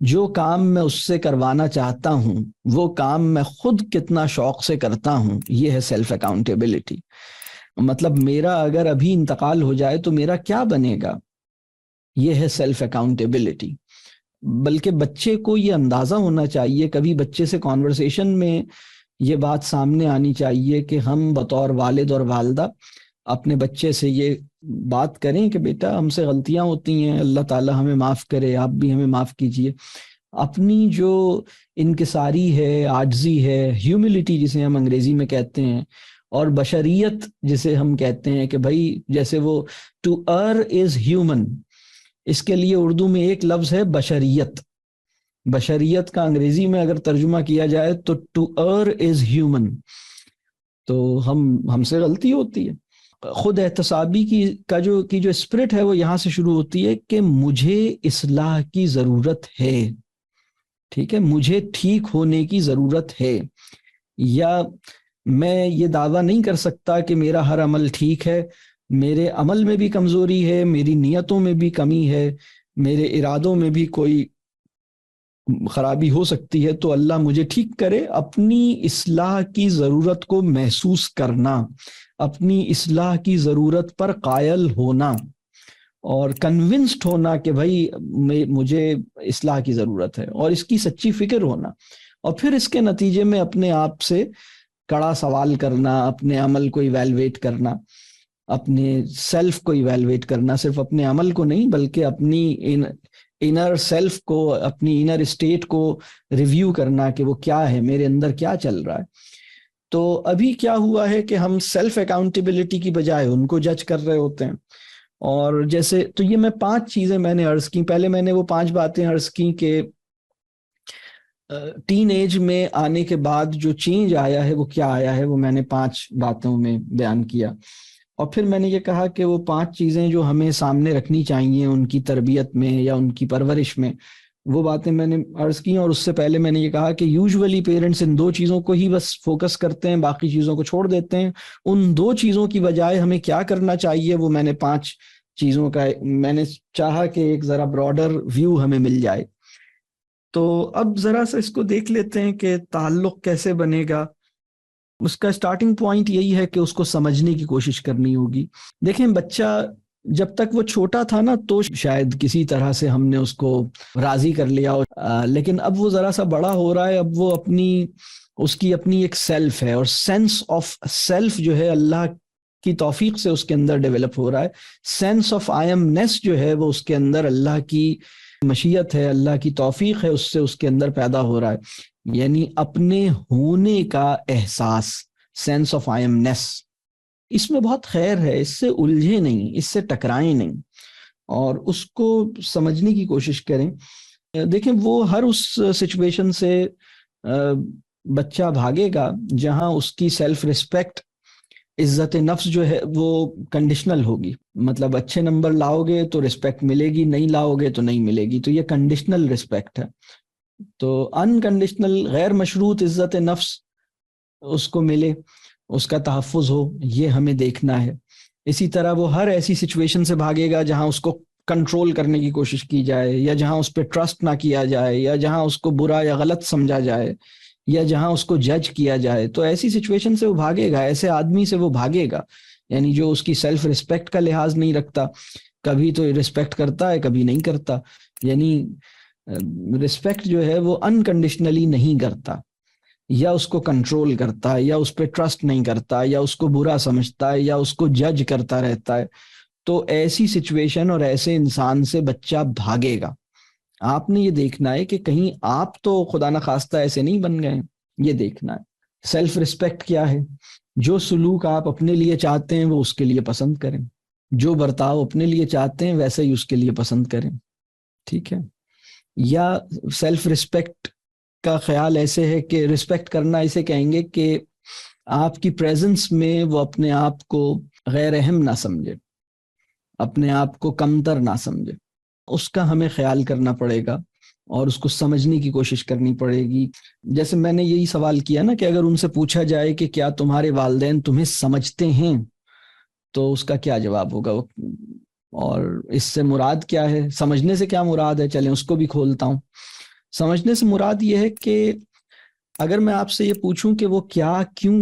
Speaker 1: جو کام میں اس سے کروانا چاہتا ہوں وہ کام میں خود کتنا شوق سے کرتا ہوں، یہ ہے سیلف اکاؤنٹیبلٹی. مطلب میرا اگر ابھی انتقال ہو جائے تو میرا کیا بنے گا، یہ ہے سیلف اکاؤنٹیبلٹی. بلکہ بچے کو یہ اندازہ ہونا چاہیے، کبھی بچے سے کانورسیشن میں یہ بات سامنے آنی چاہیے کہ ہم بطور والد اور والدہ اپنے بچے سے یہ بات کریں کہ بیٹا ہم سے غلطیاں ہوتی ہیں، اللہ تعالی ہمیں معاف کرے، آپ بھی ہمیں معاف کیجئے. اپنی جو انکساری ہے، عاجزی ہے، ہیوملٹی جسے ہم انگریزی میں کہتے ہیں، اور بشریت جسے ہم کہتے ہیں کہ بھائی جیسے وہ ٹو ار از ہیومن، اس کے لیے اردو میں ایک لفظ ہے بشریت. بشریت کا انگریزی میں اگر ترجمہ کیا جائے تو ٹو ار از ہیومن. تو ہم سے غلطی ہوتی ہے. خود احتسابی کی جو اسپرٹ ہے وہ یہاں سے شروع ہوتی ہے کہ مجھے اصلاح کی ضرورت ہے. ٹھیک ہے، مجھے ٹھیک ہونے کی ضرورت ہے. یا میں یہ دعویٰ نہیں کر سکتا کہ میرا ہر عمل ٹھیک ہے، میرے عمل میں بھی کمزوری ہے، میری نیتوں میں بھی کمی ہے، میرے ارادوں میں بھی کوئی خرابی ہو سکتی ہے، تو اللہ مجھے ٹھیک کرے. اپنی اصلاح کی ضرورت کو محسوس کرنا، اپنی اصلاح کی ضرورت پر قائل ہونا اور کنونسڈ ہونا کہ بھائی مجھے اصلاح کی ضرورت ہے اور اس کی سچی فکر ہونا، اور پھر اس کے نتیجے میں اپنے آپ سے کڑا سوال کرنا، اپنے عمل کو ایویلویٹ کرنا، اپنے سیلف کو ایویلویٹ کرنا، صرف اپنے عمل کو نہیں بلکہ اپنی انر سیلف کو، اپنی انر اسٹیٹ کو ریویو کرنا کہ وہ کیا ہے، میرے اندر کیا چل رہا ہے. تو ابھی کیا ہوا ہے کہ ہم سیلف اکاؤنٹیبلٹی کی بجائے ان کو جج کر رہے ہوتے ہیں. اور جیسے تو یہ میں 5 چیزیں میں نے عرض کی. پہلے میں نے وہ 5 باتیں عرض کی کہ ٹین ایج میں آنے کے بعد جو چینج آیا ہے وہ کیا آیا ہے، وہ میں نے 5 باتوں میں بیان کیا. اور پھر میں نے یہ کہا کہ وہ 5 چیزیں جو ہمیں سامنے رکھنی چاہیے ان کی تربیت میں یا ان کی پرورش میں، وہ باتیں میں نے عرض کی، اور اس سے پہلے میں نے یہ کہا کہ یوزولی پیرنٹس ان 2 چیزوں کو ہی بس فوکس کرتے ہیں، باقی چیزوں کو چھوڑ دیتے ہیں۔ ان 2 چیزوں کی بجائے ہمیں کیا کرنا چاہیے، وہ میں نے 5 چیزوں کا میں نے چاہا کہ ایک ذرا براڈر ویو ہمیں مل جائے۔ تو اب ذرا سا اس کو دیکھ لیتے ہیں کہ تعلق کیسے بنے گا۔ اس کا سٹارٹنگ پوائنٹ یہی ہے کہ اس کو سمجھنے کی کوشش کرنی ہوگی۔ دیکھیں، بچہ جب تک وہ چھوٹا تھا نا تو شاید کسی طرح سے ہم نے اس کو راضی کر لیا، لیکن اب وہ ذرا سا بڑا ہو رہا ہے، اب وہ اس کی اپنی ایک سیلف ہے، اور سینس آف سیلف جو ہے اللہ کی توفیق سے اس کے اندر ڈیولپ ہو رہا ہے۔ سینس آف آئی ایم نیس جو ہے وہ اس کے اندر اللہ کی مشیت ہے، اللہ کی توفیق ہے، اس سے اس کے اندر پیدا ہو رہا ہے، یعنی اپنے ہونے کا احساس، سینس آف آئی ایم نیس۔ اس میں بہت خیر ہے، اس سے الجھے نہیں، اس سے ٹکرائیں نہیں، اور اس کو سمجھنے کی کوشش کریں۔ دیکھیں، وہ ہر اس سچویشن سے بچہ بھاگے گا جہاں اس کی سیلف ریسپیکٹ، عزت نفس جو ہے وہ کنڈیشنل ہوگی۔ مطلب اچھے نمبر لاؤ گے تو رسپیکٹ ملے گی، نہیں لاؤ گے تو نہیں ملے گی، تو یہ کنڈیشنل رسپیکٹ ہے۔ تو انکنڈیشنل، غیر مشروط عزت نفس اس کو ملے، اس کا تحفظ ہو، یہ ہمیں دیکھنا ہے۔ اسی طرح وہ ہر ایسی سچویشن سے بھاگے گا جہاں اس کو کنٹرول کرنے کی کوشش کی جائے، یا جہاں اس پہ ٹرسٹ نہ کیا جائے، یا جہاں اس کو برا یا غلط سمجھا جائے، یا جہاں اس کو جج کیا جائے، تو ایسی سچویشن سے وہ بھاگے گا، ایسے آدمی سے وہ بھاگے گا، یعنی جو اس کی سیلف ریسپیکٹ کا لحاظ نہیں رکھتا، کبھی تو ریسپیکٹ کرتا ہے کبھی نہیں کرتا، یعنی ریسپیکٹ جو ہے وہ انکنڈیشنلی نہیں کرتا، یا اس کو کنٹرول کرتا ہے، یا اس پہ ٹرسٹ نہیں کرتا، یا اس کو برا سمجھتا ہے، یا اس کو جج کرتا رہتا ہے، تو ایسی سچویشن اور ایسے انسان سے بچہ بھاگے گا۔ آپ نے یہ دیکھنا ہے کہ کہیں آپ تو خدا نخواستہ ایسے نہیں بن گئے، یہ دیکھنا ہے۔ سیلف ریسپیکٹ کیا ہے؟ جو سلوک آپ اپنے لیے چاہتے ہیں وہ اس کے لیے پسند کریں، جو برتاؤ اپنے لیے چاہتے ہیں ویسا ہی اس کے لیے پسند کریں، ٹھیک ہے؟ یا سیلف ریسپیکٹ کا خیال ایسے ہے کہ رسپیکٹ کرنا اسے کہیں گے کہ آپ کی پریزنس میں وہ اپنے آپ کو غیر اہم نہ سمجھے، اپنے آپ کو کمتر نہ سمجھے، اس کا ہمیں خیال کرنا پڑے گا اور اس کو سمجھنے کی کوشش کرنی پڑے گی۔ جیسے میں نے یہی سوال کیا نا کہ اگر ان سے پوچھا جائے کہ کیا تمہارے والدین تمہیں سمجھتے ہیں، تو اس کا کیا جواب ہوگا؟ اور اس سے مراد کیا ہے؟ سمجھنے سے کیا مراد ہے؟ چلیں اس کو بھی کھولتا ہوں۔ سمجھنے سے مراد یہ ہے کہ اگر میں آپ سے یہ پوچھوں کہ وہ کیا کیوں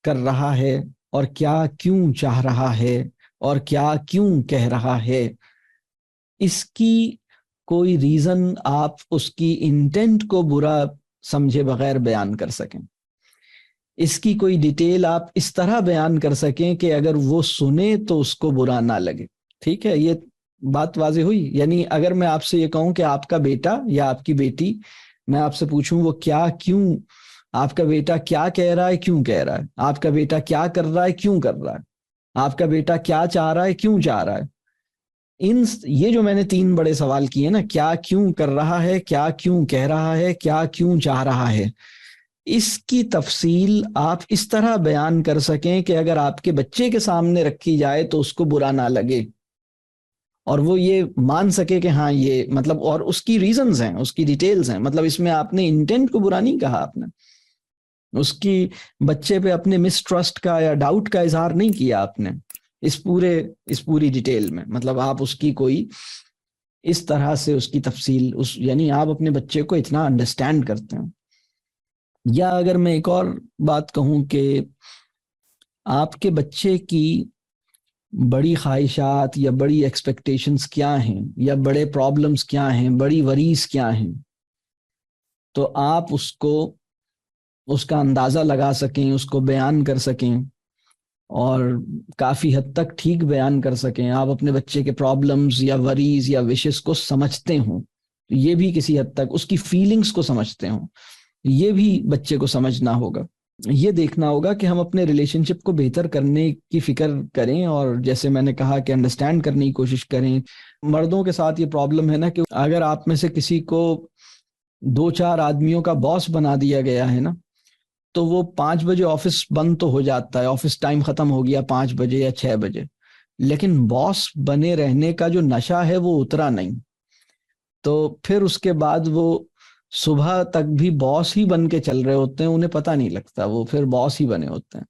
Speaker 1: کر رہا ہے، اور کیا کیوں چاہ رہا ہے، اور کیا کیوں کہہ رہا ہے، اس کی کوئی ریزن آپ اس کی انٹینٹ کو برا سمجھے بغیر بیان کر سکیں، اس کی کوئی ڈیٹیل آپ اس طرح بیان کر سکیں کہ اگر وہ سنے تو اس کو برا نہ لگے، ٹھیک ہے؟ یہ بات واضح ہوئی؟ یعنی اگر میں آپ سے یہ کہوں کہ آپ کا بیٹا یا آپ کی بیٹی، میں آپ سے پوچھوں وہ کیا کیوں، آپ کا بیٹا کیا کہہ رہا ہے، کیوں کہہ رہا ہے، آپ کا بیٹا کیا کر رہا ہے، کیوں کر رہا ہے، آپ کا بیٹا کیا چاہ رہا ہے، کیوں چاہ رہا ہے، یہ جو میں نے 3 بڑے سوال کیے نا، کیا کیوں کر رہا ہے، کیا کیوں کہہ رہا ہے، کیا کیوں چاہ رہا ہے، اس کی تفصیل آپ اس طرح بیان کر سکیں کہ اگر آپ کے بچے کے سامنے رکھی جائے تو اس کو برا نہ لگے، اور وہ یہ مان سکے کہ ہاں یہ مطلب، اور اس کی ریزنز ہیں، اس کی ڈیٹیلز ہیں، مطلب اس میں آپ نے انٹینٹ کو برا نہیں کہا، آپ نے اس کی بچے پہ اپنے مس ٹرسٹ کا یا ڈاؤٹ کا اظہار نہیں کیا آپ نے اس پوری ڈیٹیل میں، مطلب آپ اس کی کوئی اس طرح سے اس کی تفصیل، یعنی آپ اپنے بچے کو اتنا انڈرسٹینڈ کرتے ہیں۔ یا اگر میں ایک اور بات کہوں کہ آپ کے بچے کی بڑی خواہشات یا بڑی ایکسپیکٹیشنز کیا ہیں، یا بڑے پرابلمز کیا ہیں، بڑی وریز کیا ہیں، تو آپ اس کا اندازہ لگا سکیں، اس کو بیان کر سکیں، اور کافی حد تک ٹھیک بیان کر سکیں، آپ اپنے بچے کے پرابلمز یا وریز یا وشز کو سمجھتے ہوں، یہ بھی کسی حد تک اس کی فیلنگز کو سمجھتے ہوں، یہ بھی بچے کو سمجھنا ہوگا۔ یہ دیکھنا ہوگا کہ ہم اپنے ریلیشن شپ کو بہتر کرنے کی فکر کریں، اور جیسے میں نے کہا کہ انڈرسٹینڈ کرنے کی کوشش کریں۔ مردوں کے ساتھ یہ پرابلم ہے نا کہ اگر آپ میں سے کسی کو 2-4 آدمیوں کا باس بنا دیا گیا ہے نا، تو وہ 5 بجے آفس بند تو ہو جاتا ہے، آفس ٹائم ختم ہو گیا 5 بجے یا 6 بجے، لیکن باس بنے رہنے کا جو نشہ ہے وہ اترا نہیں۔ تو پھر اس کے بعد وہ صبح تک بھی باس ہی بن کے چل رہے ہوتے ہیں، انہیں پتہ نہیں لگتا، وہ پھر باس ہی بنے ہوتے ہیں.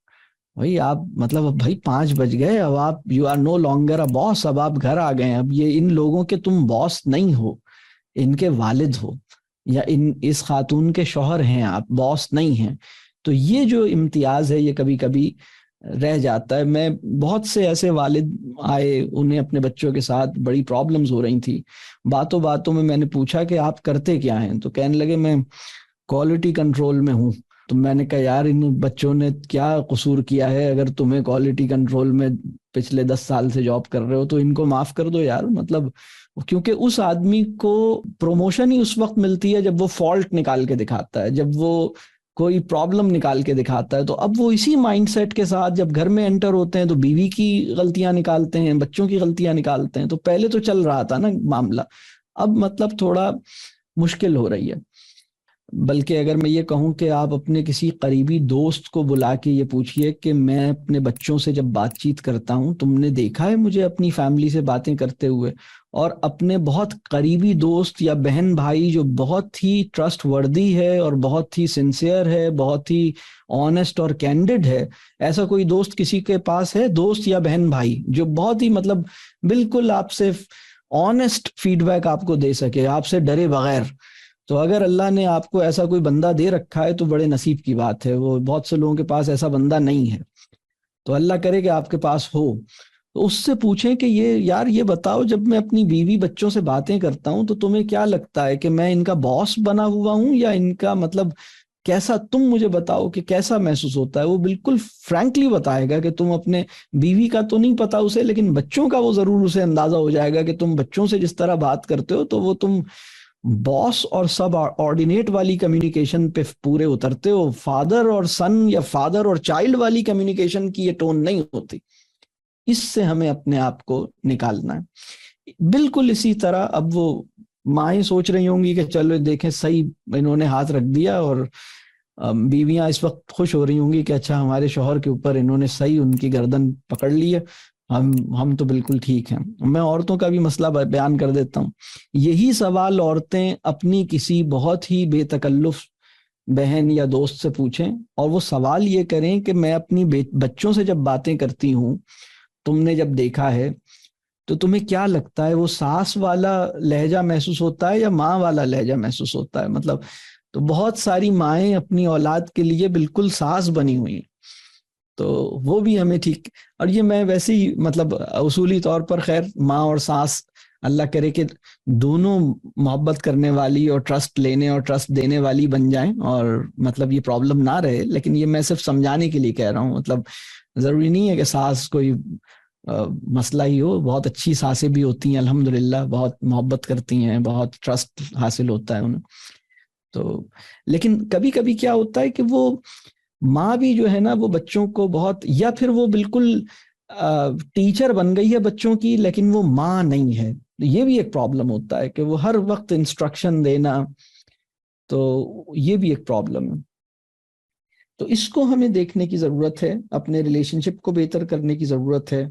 Speaker 1: بھائی آپ مطلب اب بھائی 5 بج گئے، اب آپ you are no longer a boss, اب آپ گھر آ گئے، اب یہ ان لوگوں کے تم باس نہیں ہو، ان کے والد ہو یا اس خاتون کے شوہر ہیں، آپ باس نہیں ہیں. تو یہ جو امتیاز ہے یہ کبھی کبھی رہ جاتا ہے. میں بہت سے ایسے والد آئے، انہیں اپنے بچوں کے ساتھ بڑی پرابلمز ہو رہی تھی. باتوں باتوں میں نے پوچھا کہ آپ کرتے کیا ہیں؟ تو کہنے لگے میں کوالٹی کنٹرول میں ہوں. تو میں نے کہا یار ان بچوں نے کیا قصور کیا ہے؟ اگر تمہیں کوالٹی کنٹرول میں پچھلے 10 سال سے جاب کر رہے ہو تو ان کو معاف کر دو یار. مطلب کیونکہ اس آدمی کو پروموشن ہی اس وقت ملتی ہے جب وہ فالٹ نکال کے دکھاتا ہے، جب وہ کوئی پرابلم نکال کے دکھاتا ہے. تو اب وہ اسی مائنڈ سیٹ کے ساتھ جب گھر میں انٹر ہوتے ہیں تو بیوی کی غلطیاں نکالتے ہیں، بچوں کی غلطیاں نکالتے ہیں. تو پہلے تو چل رہا تھا نا معاملہ، اب مطلب تھوڑا مشکل ہو رہی ہے. بلکہ اگر میں یہ کہوں کہ آپ اپنے کسی قریبی دوست کو بلا کے یہ پوچھئے کہ میں اپنے بچوں سے جب بات چیت کرتا ہوں، تم نے دیکھا ہے مجھے اپنی فیملی سے باتیں کرتے ہوئے؟ اور اپنے بہت قریبی دوست یا بہن بھائی جو بہت ہی ٹرسٹ وردی ہے اور بہت ہی سنسیئر ہے، بہت ہی آنیسٹ اور کینڈڈ ہے، ایسا کوئی دوست کسی کے پاس ہے؟ دوست یا بہن بھائی جو بہت ہی مطلب بالکل آپ سے آنیسٹ فیڈ بیک آپ کو دے سکے، آپ سے ڈرے بغیر. تو اگر اللہ نے آپ کو ایسا کوئی بندہ دے رکھا ہے تو بڑے نصیب کی بات ہے. وہ بہت سے لوگوں کے پاس ایسا بندہ نہیں ہے، تو اللہ کرے کہ آپ کے پاس ہو. تو اس سے پوچھیں کہ یار یہ بتاؤ، جب میں اپنی بیوی بچوں سے باتیں کرتا ہوں تو تمہیں کیا لگتا ہے کہ میں ان کا باس بنا ہوا ہوں یا ان کا مطلب کیسا؟ تم مجھے بتاؤ کہ کیسا محسوس ہوتا ہے. وہ بالکل فرینکلی بتائے گا کہ تم اپنے بیوی کا تو نہیں پتا اسے، لیکن بچوں کا وہ ضرور اسے اندازہ ہو جائے گا کہ تم بچوں سے جس طرح بات کرتے ہو تو وہ تم باس اور سب آرڈینیٹ والی کمیونیکیشن پہ پورے اترتے ہو. فادر اور سن یا فادر اور چائلڈ والی کمیونیکیشن کی یہ ٹون نہیں ہوتی. اس سے ہمیں اپنے آپ کو نکالنا ہے. بالکل اسی طرح اب وہ مائیں سوچ رہی ہوں گی کہ چلو دیکھیں صحیح انہوں نے ہاتھ رکھ دیا، اور بیویاں اس وقت خوش ہو رہی ہوں گی کہ اچھا ہمارے شوہر کے اوپر انہوں نے صحیح ان کی گردن پکڑ لی ہے، ہم تو بالکل ٹھیک ہیں. میں عورتوں کا بھی مسئلہ بیان کر دیتا ہوں. یہی سوال عورتیں اپنی کسی بہت ہی بے تکلف بہن یا دوست سے پوچھیں، اور وہ سوال یہ کریں کہ میں اپنی بچوں سے جب باتیں کرتی ہوں، تم نے جب دیکھا ہے تو تمہیں کیا لگتا ہے وہ ساس والا لہجہ محسوس ہوتا ہے یا ماں والا لہجہ محسوس ہوتا ہے؟ مطلب تو بہت ساری مائیں اپنی اولاد کے لیے بالکل ساس بنی ہوئی ہیں. تو وہ بھی ہمیں ٹھیک، اور یہ میں ویسے ہی مطلب اصولی طور پر خیر ماں اور ساس اللہ کرے کہ دونوں محبت کرنے والی اور ٹرسٹ لینے اور ٹرسٹ دینے والی بن جائیں، اور مطلب یہ پرابلم نہ رہے. لیکن یہ میں صرف سمجھانے کے لیے کہہ رہا ہوں، مطلب ضروری نہیں ہے کہ ساس کوئی مسئلہ ہی ہو. بہت اچھی ساسیں بھی ہوتی ہیں الحمدللہ، بہت محبت کرتی ہیں، بہت ٹرسٹ حاصل ہوتا ہے انہیں. تو لیکن کبھی کبھی کیا ہوتا ہے کہ وہ ماں بھی جو ہے نا وہ بچوں کو بہت، یا پھر وہ بالکل ٹیچر بن گئی ہے بچوں کی لیکن وہ ماں نہیں ہے. یہ بھی ایک پرابلم ہوتا ہے کہ وہ ہر وقت انسٹرکشن دینا، تو یہ بھی ایک پرابلم ہے. تو اس کو ہمیں دیکھنے کی ضرورت ہے، اپنے ریلیشن شپ کو بہتر کرنے کی ضرورت ہے.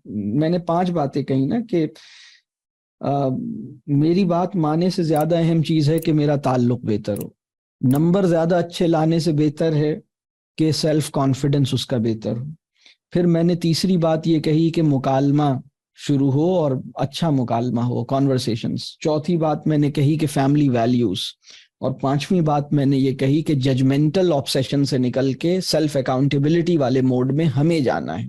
Speaker 1: میں نے 5 باتیں کہی نا کہ میری بات ماننے سے زیادہ اہم چیز ہے کہ میرا تعلق بہتر ہو. نمبر زیادہ اچھے لانے سے بہتر ہے کہ سیلف کانفیڈنس اس کا بہتر ہو. پھر میں نے تیسری بات یہ کہی کہ مکالمہ شروع ہو اور اچھا مکالمہ ہو، کانورسیشنز. چوتھی بات میں نے کہی کہ فیملی ویلیوز. اور 5ویں بات میں نے یہ کہی کہ ججمنٹل آبسیشن سے نکل کے سیلف اکاؤنٹیبلٹی والے موڈ میں ہمیں جانا ہے.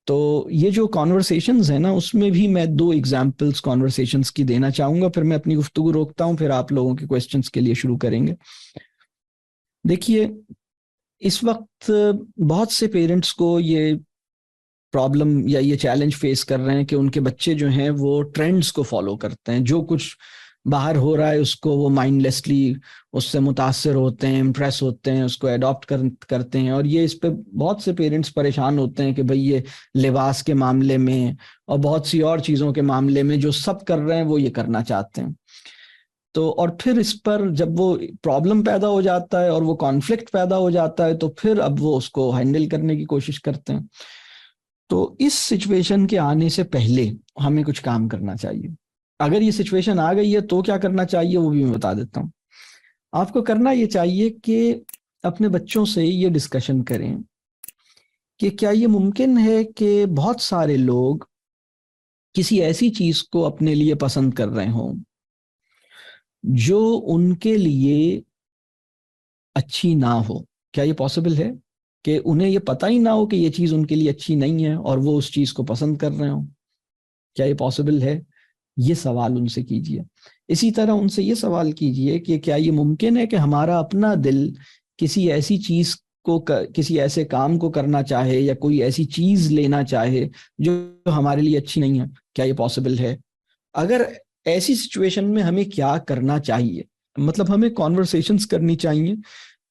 Speaker 1: تو یہ جو کانورسیشنز ہیں نا، اس میں بھی میں 2 ایگزامپلس کانورسیشنز کی دینا چاہوں گا، پھر میں اپنی گفتگو روکتا ہوں، پھر آپ لوگوں کے کویسچنز کے لیے شروع کریں گے. دیکھیے اس وقت بہت سے پیرنٹس کو یہ پرابلم یا یہ چیلنج فیس کر رہے ہیں کہ ان کے بچے جو ہیں وہ ٹرینڈز کو فالو کرتے ہیں. جو کچھ باہر ہو رہا ہے اس کو وہ مائنڈ لیسلی اس سے متاثر ہوتے ہیں، امپریس ہوتے ہیں، اس کو ایڈاپٹ کرتے ہیں. اور یہ اس پہ بہت سے پیرنٹس پریشان ہوتے ہیں کہ بھئی یہ لباس کے معاملے میں اور بہت سی اور چیزوں کے معاملے میں جو سب کر رہے ہیں وہ یہ کرنا چاہتے ہیں. تو اور پھر اس پر جب وہ پرابلم پیدا ہو جاتا ہے اور وہ کانفلکٹ پیدا ہو جاتا ہے تو پھر اب وہ اس کو ہینڈل کرنے کی کوشش کرتے ہیں. تو اس سچویشن کے آنے سے پہلے ہمیں کچھ کام کرنا چاہیے. اگر یہ سچویشن آ گئی ہے تو کیا کرنا چاہیے وہ بھی میں بتا دیتا ہوں. آپ کو کرنا یہ چاہیے کہ اپنے بچوں سے یہ ڈسکشن کریں کہ کیا یہ ممکن ہے کہ بہت سارے لوگ کسی ایسی چیز کو اپنے لیے پسند کر رہے ہوں جو ان کے لیے اچھی نہ ہو. کیا یہ پاسبل ہے کہ انہیں یہ پتہ ہی نہ ہو کہ یہ چیز ان کے لیے اچھی نہیں ہے اور وہ اس چیز کو پسند کر رہے ہوں؟ کیا یہ پاسبل ہے؟ یہ سوال ان سے کیجئے. اسی طرح ان سے یہ سوال کیجئے کہ کیا یہ ممکن ہے کہ ہمارا اپنا دل کسی ایسی چیز کو، کسی ایسے کام کو کرنا چاہے یا کوئی ایسی چیز لینا چاہے جو ہمارے لیے اچھی نہیں ہے؟ کیا یہ پاسبل ہے؟ اگر ایسی سچویشن میں ہمیں کیا کرنا چاہیے؟ مطلب ہمیں کانورسیشنز کرنی چاہیے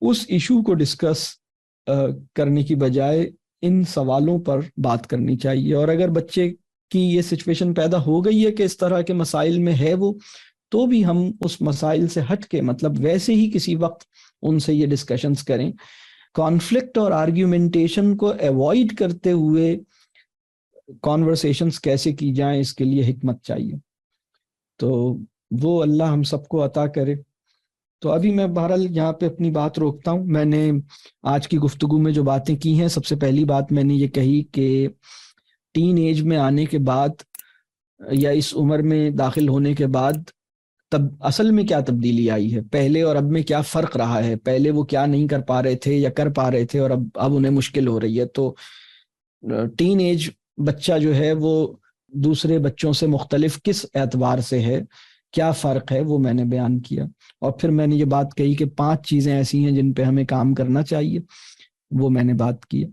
Speaker 1: اس ایشو کو ڈسکس کرنے کی بجائے ان سوالوں پر بات کرنی چاہیے. اور اگر بچے کی یہ سچویشن پیدا ہو گئی ہے کہ اس طرح کے مسائل میں ہے وہ، تو بھی ہم اس مسائل سے ہٹ کے مطلب ویسے ہی کسی وقت ان سے یہ ڈسکشنز کریں. کانفلکٹ اور آرگیومنٹیشن کو ایوائڈ کرتے ہوئے کانورسیشنز کیسے کی جائیں، اس کے لیے حکمت چاہیے. تو وہ اللہ ہم سب کو عطا کرے. تو ابھی میں بہرحال یہاں پہ اپنی بات روکتا ہوں. میں نے آج کی گفتگو میں جو باتیں کی ہیں، سب سے پہلی بات میں نے یہ کہی کہ ٹین ایج میں آنے کے بعد یا اس عمر میں داخل ہونے کے بعد تب اصل میں کیا تبدیلی آئی ہے، پہلے اور اب میں کیا فرق رہا ہے. پہلے وہ کیا نہیں کر پا رہے تھے یا کر پا رہے تھے اور اب انہیں مشکل ہو رہی ہے. تو ٹین ایج بچہ جو ہے وہ دوسرے بچوں سے مختلف کس اعتبار سے ہے، کیا فرق ہے، وہ میں نے بیان کیا. اور پھر میں نے یہ بات کہی کہ 5 چیزیں ایسی ہیں جن پہ ہمیں کام کرنا چاہیے، وہ میں نے بات کی.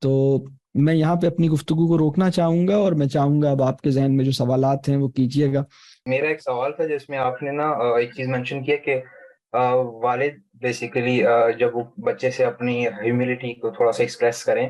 Speaker 1: تو میں یہاں پہ اپنی گفتگو کو روکنا چاہوں گا اور میں چاہوں گا اب آپ کے ذہن میں جو سوالات ہیں وہ کیجیے گا.
Speaker 2: میرا ایک سوال تھا جس میں آپ نے نا ایک چیز مینشن کیا کہ والد بیسیکلی جب وہ بچے سے اپنی ہیوملٹی کو تھوڑا سا ایکسپریس کریں.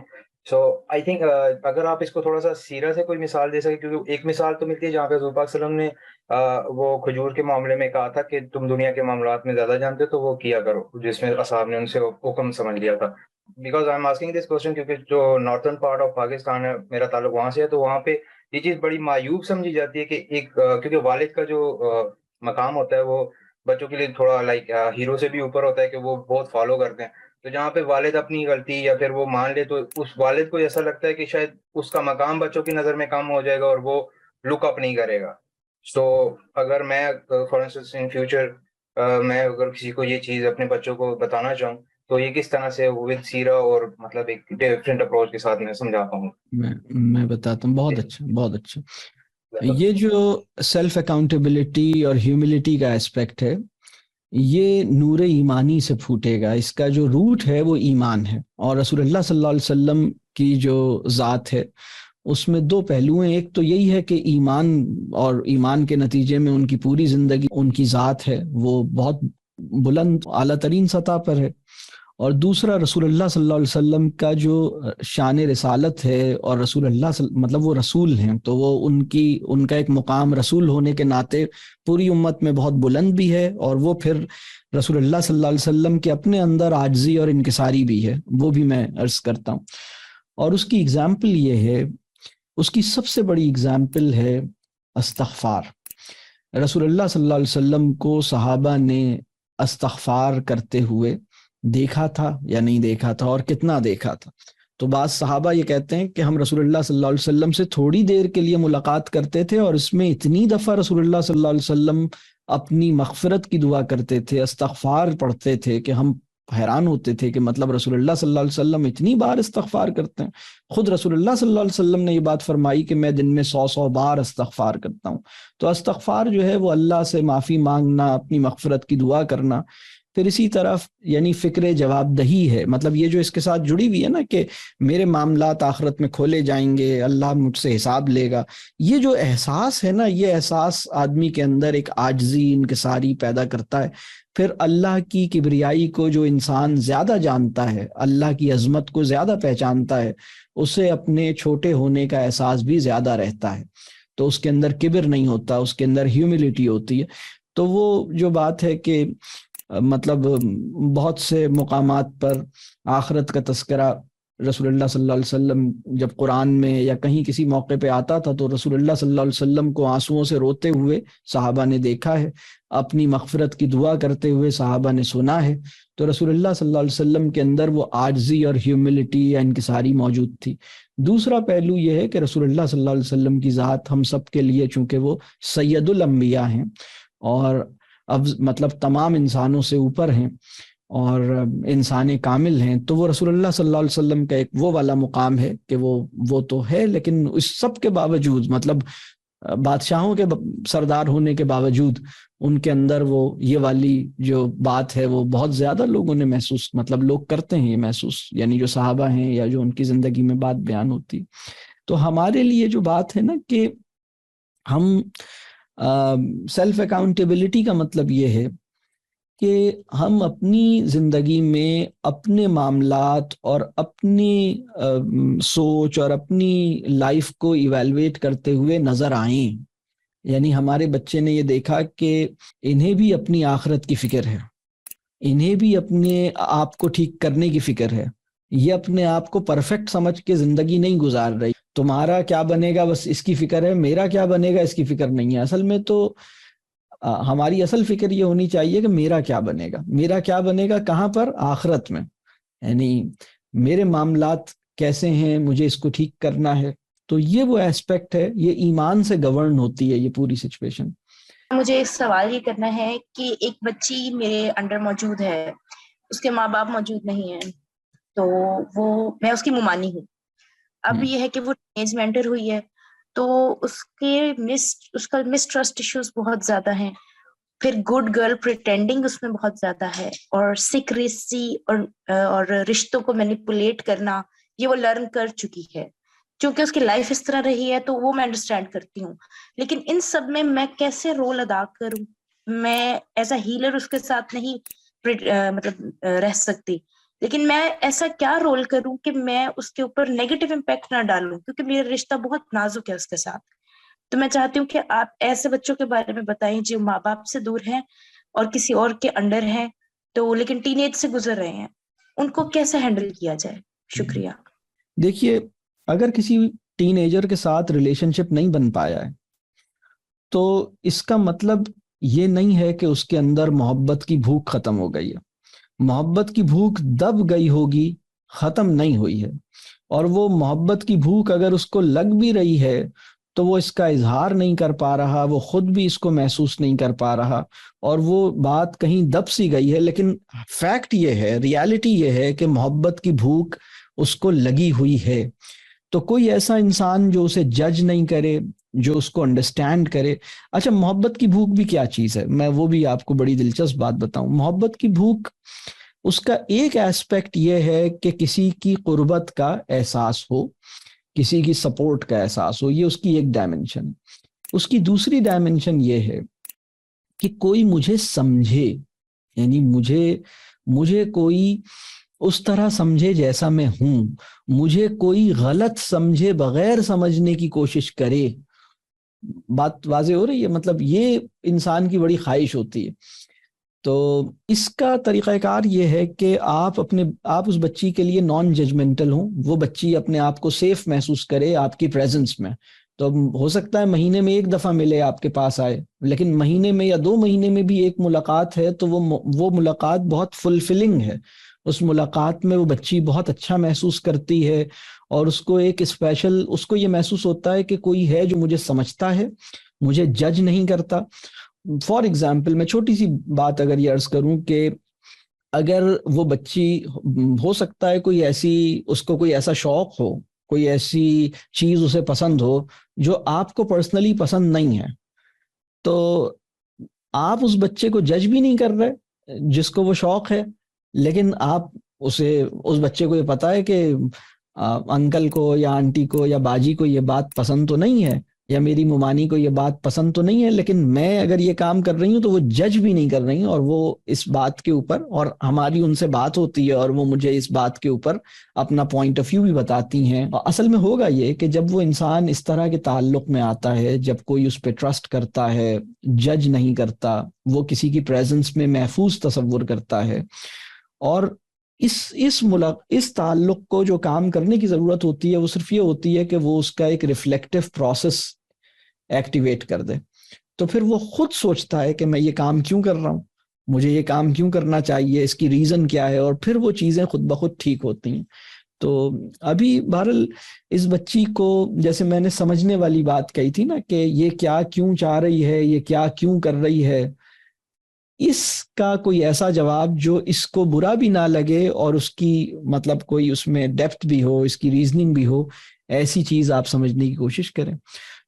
Speaker 2: سو آئی تھنک اگر آپ اس کو تھوڑا سا سیرت سے کوئی مثال دے سکیں، کیونکہ ایک مثال تو ملتی ہے جہاں پہ حضور پاک صلی اللہ علیہ وسلم نے وہ کھجور کے معاملے میں کہا تھا کہ تم دنیا کے معاملات میں زیادہ جانتے تو وہ کیا کرو، جس میں اصحاب نے ان سے حکم سمجھ لیا تھا. Because I am asking this question کیونکہ جو نارتھرن پارٹ آف پاکستان ہے، میرا تعلق وہاں سے ہے، تو وہاں پہ یہ چیز بڑی معیوب سمجھی جاتی ہے کہ ایک کیونکہ والد کا جو مقام ہوتا ہے وہ بچوں کے لیے تھوڑا لائک ہیرو سے بھی اوپر ہوتا ہے کہ وہ بہت فالو کرتے ہیں. تو جہاں پہ والد اپنی غلطی یا پھر وہ مان لے تو اس والد کو ایسا لگتا ہے کہ شاید اس کا مقام بچوں کی نظر میں کم ہو جائے گا اور وہ لک اپ نہیں کرے گا. سو اگر میں فار انسٹنس ان فیوچر میں اگر کسی کو یہ چیز اپنے بچوں کو بتانا چاہوں تو یہ کس طرح سے ود سیرہ اور مطلب ایک ڈیفرنٹ اپروچ کے ساتھ میں سمجھا پاؤں.
Speaker 1: میں بتاتا ہوں. بہت اچھا، بہت اچھا. یہ جو سیلف اکاؤنٹیبلٹی اور ہیوملٹی کا اسپیکٹ ہے، یہ نور ایمانی سے پھوٹے گا. اس کا جو روٹ ہے وہ ایمان ہے. اور رسول اللہ صلی اللہ علیہ وسلم کی جو ذات ہے اس میں 2 پہلو ہیں. ایک تو یہی ہے کہ ایمان، اور ایمان کے نتیجے میں ان کی پوری زندگی، ان کی ذات ہے وہ بہت بلند اعلیٰ ترین سطح پر ہے. اور دوسرا رسول اللہ صلی اللہ علیہ وسلم کا جو شان رسالت ہے، اور رسول اللہ مطلب وہ رسول ہیں تو وہ ان کا ایک مقام رسول ہونے کے ناطے پوری امت میں بہت بلند بھی ہے. اور وہ پھر رسول اللہ صلی اللہ علیہ وسلم کے اپنے اندر عاجزی اور انکساری بھی ہے، وہ بھی میں عرض کرتا ہوں. اور اس کی اگزامپل یہ ہے، اس کی سب سے بڑی اگزامپل ہے استغفار. رسول اللہ صلی اللہ علیہ وسلم کو صحابہ نے استغفار کرتے ہوئے دیکھا تھا یا نہیں دیکھا تھا، اور کتنا دیکھا تھا؟ تو بعض صحابہ یہ کہتے ہیں کہ ہم رسول اللہ صلی اللہ علیہ وسلم سے تھوڑی دیر کے لیے ملاقات کرتے تھے اور اس میں اتنی دفعہ رسول اللہ صلی اللہ علیہ وسلم اپنی مغفرت کی دعا کرتے تھے، استغفار پڑھتے تھے کہ ہم حیران ہوتے تھے کہ مطلب رسول اللہ صلی اللہ علیہ وسلم اتنی بار استغفار کرتے ہیں. خود رسول اللہ صلی اللہ علیہ وسلم نے یہ بات فرمائی کہ میں دن میں 100 بار استغفار کرتا ہوں. تو استغفار جو ہے وہ اللہ سے معافی مانگنا، اپنی مغفرت کی دعا کرنا. پھر اسی طرف یعنی فکر جواب دہی ہے، مطلب یہ جو اس کے ساتھ جڑی ہوئی ہے نا کہ میرے معاملات آخرت میں کھولے جائیں گے، اللہ مجھ سے حساب لے گا. یہ جو احساس ہے نا، یہ احساس آدمی کے اندر ایک عاجزی، انکساری پیدا کرتا ہے. پھر اللہ کی کبریائی کو جو انسان زیادہ جانتا ہے، اللہ کی عظمت کو زیادہ پہچانتا ہے، اسے اپنے چھوٹے ہونے کا احساس بھی زیادہ رہتا ہے. تو اس کے اندر کبر نہیں ہوتا، اس کے اندر ہیوملٹی ہوتی ہے. تو وہ جو بات ہے کہ مطلب بہت سے مقامات پر آخرت کا تذکرہ رسول اللہ صلی اللہ علیہ وسلم جب قرآن میں یا کہیں کسی موقع پہ آتا تھا تو رسول اللہ صلی اللہ علیہ وسلم کو آنسوؤں سے روتے ہوئے صحابہ نے دیکھا ہے، اپنی مغفرت کی دعا کرتے ہوئے صحابہ نے سنا ہے. تو رسول اللہ صلی اللہ علیہ وسلم کے اندر وہ عاجزی اور ہیوملٹی یا انکساری موجود تھی. دوسرا پہلو یہ ہے کہ رسول اللہ صلی اللہ علیہ وسلم کی ذات ہم سب کے لیے چونکہ وہ سید الانبیاء ہیں اور اب مطلب تمام انسانوں سے اوپر ہیں اور انسان کامل ہیں، تو وہ رسول اللہ صلی اللہ علیہ وسلم کا ایک وہ والا مقام ہے کہ وہ تو ہے، لیکن اس سب کے باوجود مطلب بادشاہوں کے سردار ہونے کے باوجود ان کے اندر وہ یہ والی جو بات ہے وہ بہت زیادہ لوگوں نے محسوس، مطلب لوگ کرتے ہیں یہ محسوس، یعنی جو صحابہ ہیں یا جو ان کی زندگی میں بات بیان ہوتی. تو ہمارے لیے جو بات ہے نا کہ ہم سیلف اکاؤنٹیبلٹی کا مطلب یہ ہے کہ ہم اپنی زندگی میں اپنے معاملات اور اپنی سوچ اور اپنی لائف کو ایویلویٹ کرتے ہوئے نظر آئیں. یعنی ہمارے بچے نے یہ دیکھا کہ انہیں بھی اپنی آخرت کی فکر ہے، انہیں بھی اپنے آپ کو ٹھیک کرنے کی فکر ہے، یہ اپنے آپ کو پرفیکٹ سمجھ کے زندگی نہیں گزار رہی. تمہارا کیا بنے گا بس اس کی فکر ہے، میرا کیا بنے گا اس کی فکر نہیں ہے. اصل میں تو ہماری اصل فکر یہ ہونی چاہیے کہ میرا کیا بنے گا، میرا کیا بنے گا کہاں پر؟ آخرت میں. یعنی میرے معاملات کیسے ہیں، مجھے اس کو ٹھیک کرنا ہے. تو یہ وہ ایسپیکٹ ہے، یہ ایمان سے گورن ہوتی ہے یہ پوری سچویشن.
Speaker 3: مجھے ایک سوال یہ کرنا ہے کہ ایک بچی میرے انڈر موجود ہے، اس کے ماں باپ موجود نہیں ہیں، تو میں اس کی ممانی ہوں. اب یہ ہے کہ وہ ٹینیج میں انٹر ہوئی ہے، تو اس کا مسٹرسٹ ایشوز بہت زیادہ ہیں. پھر گڈ گرل پریٹینڈنگ اس میں بہت زیادہ ہے، اور سیکریسی اور رشتوں کو مینیپولیٹ کرنا یہ وہ لرن کر چکی ہے. چونکہ اس کی لائف اس طرح رہی ہے تو وہ میں انڈرسٹینڈ کرتی ہوں. لیکن ان سب میں کیسے رول ادا کروں؟ میں ایز اے ہیلر اس کے ساتھ نہیں مطلب رہ سکتی، لیکن میں ایسا کیا رول کروں کہ میں اس کے اوپر نیگیٹو امپیکٹ نہ ڈالوں، کیونکہ میرا رشتہ بہت نازک ہے اس کے ساتھ. تو میں چاہتی ہوں کہ آپ ایسے بچوں کے بارے میں بتائیں جو ماں باپ سے دور ہیں اور کسی اور کے انڈر ہیں، تو لیکن ٹین ایج سے گزر رہے ہیں، ان کو کیسے ہینڈل کیا جائے؟ شکریہ.
Speaker 1: دیکھیے، اگر کسی ٹین ایجر کے ساتھ ریلیشن شپ نہیں بن پایا ہے تو اس کا مطلب یہ نہیں ہے کہ اس کے اندر محبت کی بھوک ختم ہو گئی ہے. محبت کی بھوک دب گئی ہوگی، ختم نہیں ہوئی ہے. اور وہ محبت کی بھوک اگر اس کو لگ بھی رہی ہے تو وہ اس کا اظہار نہیں کر پا رہا، وہ خود بھی اس کو محسوس نہیں کر پا رہا، اور وہ بات کہیں دب سی گئی ہے. لیکن فیکٹ یہ ہے، ریالٹی یہ ہے کہ محبت کی بھوک اس کو لگی ہوئی ہے. تو کوئی ایسا انسان جو اسے جج نہیں کرے، جو اس کو انڈرسٹینڈ کرے. اچھا، محبت کی بھوک بھی کیا چیز ہے؟ میں وہ بھی آپ کو بڑی دلچسپ بات بتاؤں. محبت کی بھوک، اس کا ایک ایسپیکٹ یہ ہے کہ کسی کی قربت کا احساس ہو، کسی کی سپورٹ کا احساس ہو، یہ اس کی ایک ڈائمنشن. اس کی دوسری ڈائمنشن یہ ہے کہ کوئی مجھے سمجھے، یعنی مجھے کوئی اس طرح سمجھے جیسا میں ہوں، مجھے کوئی غلط سمجھے بغیر سمجھنے کی کوشش کرے. بات واضح ہو رہی ہے؟ مطلب یہ انسان کی بڑی خواہش ہوتی ہے. تو اس کا طریقہ کار یہ ہے کہ آپ اس بچی کے لیے نان ججمنٹل ہوں، وہ بچی اپنے آپ کو سیف محسوس کرے آپ کی پریزنس میں. تو ہو سکتا ہے مہینے میں ایک دفعہ ملے، آپ کے پاس آئے، لیکن مہینے میں یا 2 مہینے میں بھی ایک ملاقات ہے تو وہ ملاقات بہت فلفلنگ ہے. اس ملاقات میں وہ بچی بہت اچھا محسوس کرتی ہے، اور اس کو ایک اسپیشل، اس کو یہ محسوس ہوتا ہے کہ کوئی ہے جو مجھے سمجھتا ہے، مجھے جج نہیں کرتا. فار ایگزامپل، میں چھوٹی سی بات اگر یہ عرض کروں کہ اگر وہ بچی، ہو سکتا ہے اس کو کوئی ایسا شوق ہو، کوئی ایسی چیز اسے پسند ہو جو آپ کو پرسنلی پسند نہیں ہے، تو آپ اس بچے کو جج بھی نہیں کر رہے جس کو وہ شوق ہے، لیکن آپ اس بچے کو یہ پتا ہے کہ انکل کو یا آنٹی کو یا باجی کو یہ بات پسند تو نہیں ہے، یا میری ممانی کو یہ بات پسند تو نہیں ہے، لیکن میں اگر یہ کام کر رہی ہوں تو وہ جج بھی نہیں کر رہی ہیں، اور وہ اس بات کے اوپر، اور ہماری ان سے بات ہوتی ہے اور وہ مجھے اس بات کے اوپر اپنا پوائنٹ آف ویو بھی بتاتی ہیں. اصل میں ہوگا یہ کہ جب وہ انسان اس طرح کے تعلق میں آتا ہے، جب کوئی اس پہ ٹرسٹ کرتا ہے، جج نہیں کرتا، وہ کسی کی پریزنس میں محفوظ تصور کرتا ہے، اور اس تعلق کو جو کام کرنے کی ضرورت ہوتی ہے وہ صرف یہ ہوتی ہے کہ وہ اس کا ایک ریفلیکٹو پروسیس ایکٹیویٹ کر دے. تو پھر وہ خود سوچتا ہے کہ میں یہ کام کیوں کر رہا ہوں, مجھے یہ کام کیوں کرنا چاہیے, اس کی ریزن کیا ہے, اور پھر وہ چیزیں خود بخود ٹھیک ہوتی ہیں. تو ابھی بہرحال اس بچی کو جیسے میں نے سمجھنے والی بات کہی تھی نا کہ یہ کیا کیوں چاہ رہی ہے, یہ کیا کیوں کر رہی ہے, اس کا کوئی ایسا جواب جو اس کو برا بھی نہ لگے اور اس کی مطلب کوئی اس میں ڈیپتھ بھی ہو, اس کی ریزننگ بھی ہو, ایسی چیز آپ سمجھنے کی کوشش کریں.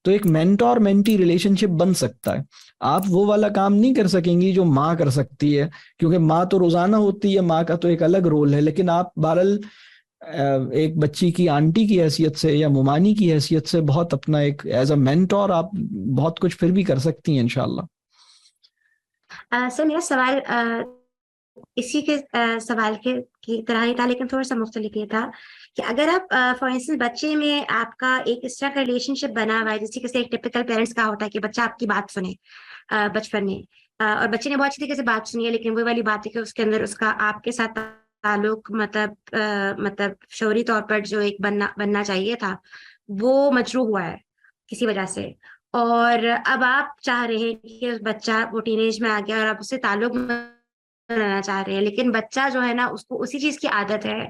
Speaker 1: تو ایک مینٹور مینٹی ریلیشن شپ بن سکتا ہے. آپ وہ والا کام نہیں کر سکیں گی جو ماں کر سکتی ہے, کیونکہ ماں تو روزانہ ہوتی ہے, ماں کا تو ایک الگ رول ہے. لیکن آپ بہرحال ایک بچی کی آنٹی کی حیثیت سے یا ممانی کی حیثیت سے بہت اپنا ایک ایز اے مینٹور آپ بہت کچھ پھر بھی کر سکتی ہیں انشاءاللہ.
Speaker 4: سر میرا سوال اسی کے سوال کی طرح ہی تھا, لیکن تھوڑا سا مختلف یہ تھا کہ اگر آپ فار انسٹنس بچے میں آپ کا ایک اس طرح کا ریلیشن شپ بنا ہوا ہے جیسے کہ ایک ٹپیکل پیرنٹس کا ہوتا ہے کہ بچہ آپ کی بات سنے بچپن میں, اور بچے نے بہت اچھی طریقے سے بات سنی ہے, لیکن وہ والی بات ہے کہ اس کے اندر اس کا آپ کے ساتھ تعلق مطلب شعوری طور پر جو ایک بننا چاہیے تھا وہ مجروح ہوا ہے کسی وجہ سے, اور اب آپ چاہ رہے ہیں کہ بچہ وہ ٹین ایج میں آ گیا اور آپ اس سے تعلق بنانا چاہ رہے ہیں, لیکن بچہ جو ہے نا اس کو اسی چیز کی عادت ہے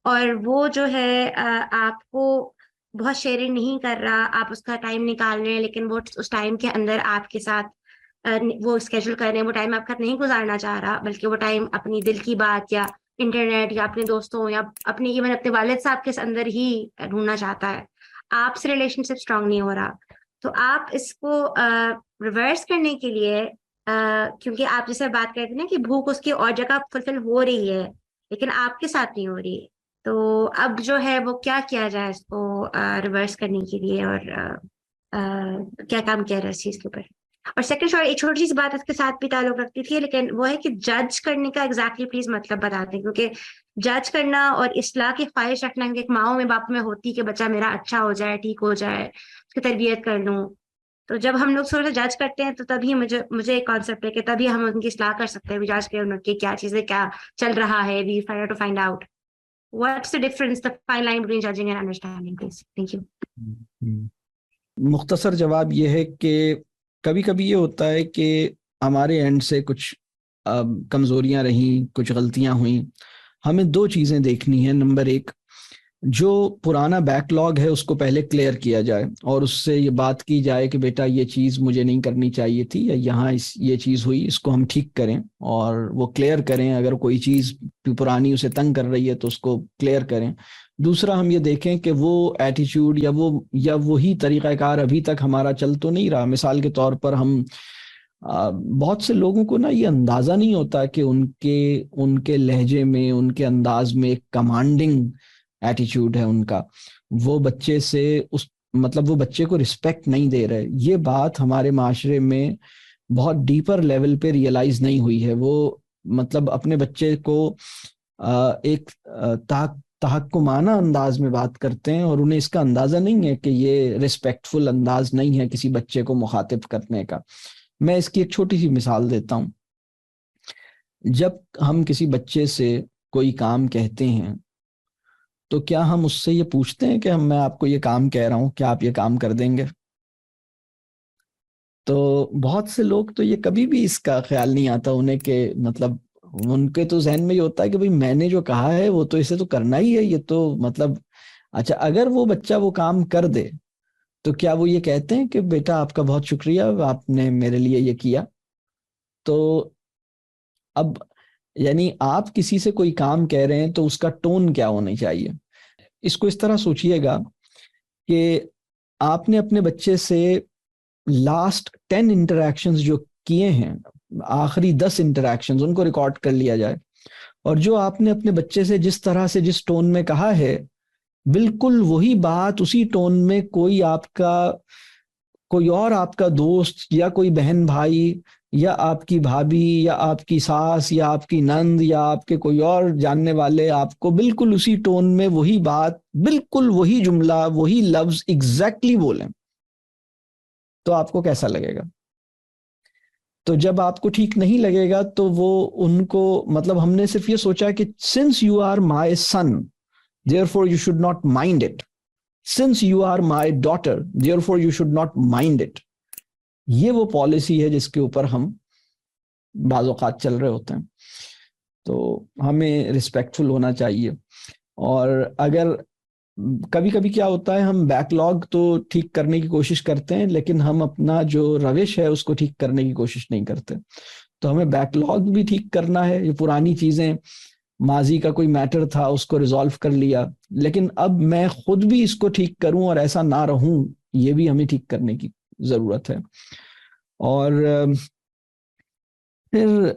Speaker 4: اور وہ جو ہے آپ کو بہت شیئرنگ نہیں کر رہا, آپ اس کا ٹائم نکال رہے ہیں لیکن وہ اس ٹائم کے اندر آپ کے ساتھ وہ اسکیجول کر رہے ہیں, وہ ٹائم آپ کا نہیں گزارنا چاہ رہا بلکہ وہ ٹائم اپنی دل کی بات یا انٹرنیٹ یا اپنے دوستوں یا اپنے ایون اپنے والد صاحب کے اندر ہی ڈھونڈنا چاہتا ہے, آپ سے ریلیشن شپ اسٹرانگ نہیں ہو رہا. تو آپ اس کو ریورس کرنے کے لیے کیونکہ آپ جیسے بات کرتے ہیں نا کہ بھوک اس کی اور جگہ فلفل ہو رہی ہے لیکن آپ کے ساتھ نہیں ہو رہی, تو اب جو ہے وہ کیا کیا جائے اس کو ریورس کرنے کے لیے اور کیا کام کیا رہا ہے اس چیز کے اوپر. اور سیکنڈ ایک چھوٹی سی بات اس کے ساتھ بھی تعلق رکھتی تھی, لیکن وہ ہے کہ جج کرنے کا ایگزیکٹلی پلیز مطلب بتا دیں, کیونکہ جج کرنا اور اصلاح کی خواہش رکھنا ایک ماؤں میں باپ میں ہوتی کہ بچہ میرا اچھا ہو جائے, ٹھیک ہو جائے, اس کی تربیت کر لوں. تو جب ہم لوگ تھوڑا سا جج کرتے ہیں تو تبھی مجھے ایک کانسیپٹ ہے کہ تبھی ہم ان کی اصلاح کر سکتے ہیں, جج کے ان کی کیا چیزیں کیا چل رہا ہے, we try to find out what's the difference, the fine line between judging and understanding. Please thank you.
Speaker 1: مختصر جواب یہ ہے کہ کبھی کبھی یہ ہوتا ہے کہ ہمارے اینڈ سے کچھ کمزوریاں رہیں, کچھ غلطیاں ہوئیں. ہمیں دو چیزیں دیکھنی ہیں. نمبر ایک, جو پرانا بیک لاگ ہے اس کو پہلے کلیئر کیا جائے اور اس سے یہ بات کی جائے کہ بیٹا یہ چیز مجھے نہیں کرنی چاہیے تھی, یا یہاں یہ چیز ہوئی, اس کو ہم ٹھیک کریں اور وہ کلیئر کریں. اگر کوئی چیز پرانی اسے تنگ کر رہی ہے تو اس کو کلیئر کریں. دوسرا, ہم یہ دیکھیں کہ وہ ایٹیچیوڈ یا وہی طریقہ کار ابھی تک ہمارا چل تو نہیں رہا. مثال کے طور پر ہم بہت سے لوگوں کو نا یہ اندازہ نہیں ہوتا کہ ان کے لہجے میں, ان کے انداز میں ایک کمانڈنگ ایٹیچیوڈ ہے ان کا. وہ بچے سے وہ بچے کو رسپیکٹ نہیں دے رہے. یہ بات ہمارے معاشرے میں بہت ڈیپر لیول پہ ریئلائز نہیں ہوئی ہے. وہ اپنے بچے کو ایک تحکمانہ انداز میں بات کرتے ہیں اور انہیں اس کا اندازہ نہیں ہے کہ یہ رسپیکٹفل انداز نہیں ہے کسی بچے کو مخاطب کرنے کا. میں اس کی ایک چھوٹی سی مثال دیتا ہوں. جب ہم کسی بچے سے کوئی کام کہتے ہیں تو کیا ہم اس سے یہ پوچھتے ہیں کہ میں آپ کو یہ کام کہہ رہا ہوں, کیا آپ یہ کام کر دیں گے؟ تو بہت سے لوگ تو یہ کبھی بھی اس کا خیال نہیں آتا انہیں کہ ان کے تو ذہن میں یہ ہوتا ہے کہ بھئی میں نے جو کہا ہے وہ تو اسے تو کرنا ہی ہے. یہ تو اچھا, اگر وہ بچہ وہ کام کر دے تو کیا وہ یہ کہتے ہیں کہ بیٹا آپ کا بہت شکریہ, آپ نے میرے لیے یہ کیا؟ تو اب یعنی آپ کسی سے کوئی کام کہہ رہے ہیں تو اس کا ٹون کیا ہونا چاہیے. اس کو اس طرح سوچئے گا کہ آپ نے اپنے بچے سے لاسٹ 10 انٹریکشنز جو کیے ہیں, آخری 10 انٹریکشنز, ان کو ریکارڈ کر لیا جائے, اور جو آپ نے اپنے بچے سے جس طرح سے جس ٹون میں کہا ہے بالکل وہی بات اسی ٹون میں کوئی اور آپ کا دوست یا کوئی بہن بھائی یا آپ کی بھابھی یا آپ کی ساس یا آپ کی نند یا آپ کے کوئی اور جاننے والے آپ کو بالکل اسی ٹون میں وہی بات, بالکل وہی جملہ, وہی لفظ ایگزیکٹلی بولیں تو آپ کو کیسا لگے گا؟ تو جب آپ کو ٹھیک نہیں لگے گا تو وہ ان کو مطلب ہم نے صرف یہ سوچا کہ since you are my son therefore you should not mind it, since you are my daughter therefore you should not mind it. یہ وہ پالیسی ہے جس کے اوپر ہم بعض اوقات چل رہے ہوتے ہیں. تو ہمیں رسپیکٹفل ہونا چاہیے. اور اگر کبھی کبھی کیا ہوتا ہے ہم بیک لاگ تو ٹھیک کرنے کی کوشش کرتے ہیں لیکن ہم اپنا جو روش ہے اس کو ٹھیک کرنے کی کوشش نہیں کرتے. تو ہمیں بیک لاگ بھی ٹھیک کرنا ہے. یہ پرانی چیزیں, ماضی کا کوئی میٹر تھا اس کو ریزالو کر لیا, لیکن اب میں خود بھی اس کو ٹھیک کروں اور ایسا نہ رہوں, یہ بھی ہمیں ٹھیک کرنے کی ضرورت ہے. اور پھر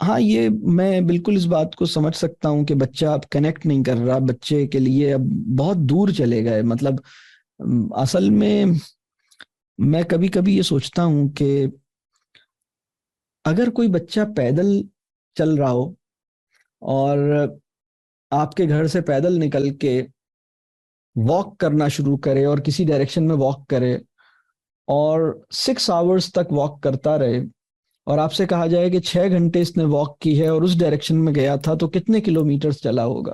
Speaker 1: ہاں یہ میں بالکل اس بات کو سمجھ سکتا ہوں کہ بچہ اب کنیکٹ نہیں کر رہا, بچے کے لیے اب بہت دور چلے گئے. مطلب اصل میں کبھی کبھی یہ سوچتا ہوں کہ اگر کوئی بچہ پیدل چل رہا ہو اور آپ کے گھر سے پیدل نکل کے واک کرنا شروع کرے اور کسی ڈائریکشن میں واک کرے اور 6 آورز تک واک کرتا رہے, اور آپ سے کہا جائے کہ 6 گھنٹے اس نے واک کی ہے اور اس ڈائریکشن میں گیا تھا, تو کتنے کلومیٹرز چلا ہوگا؟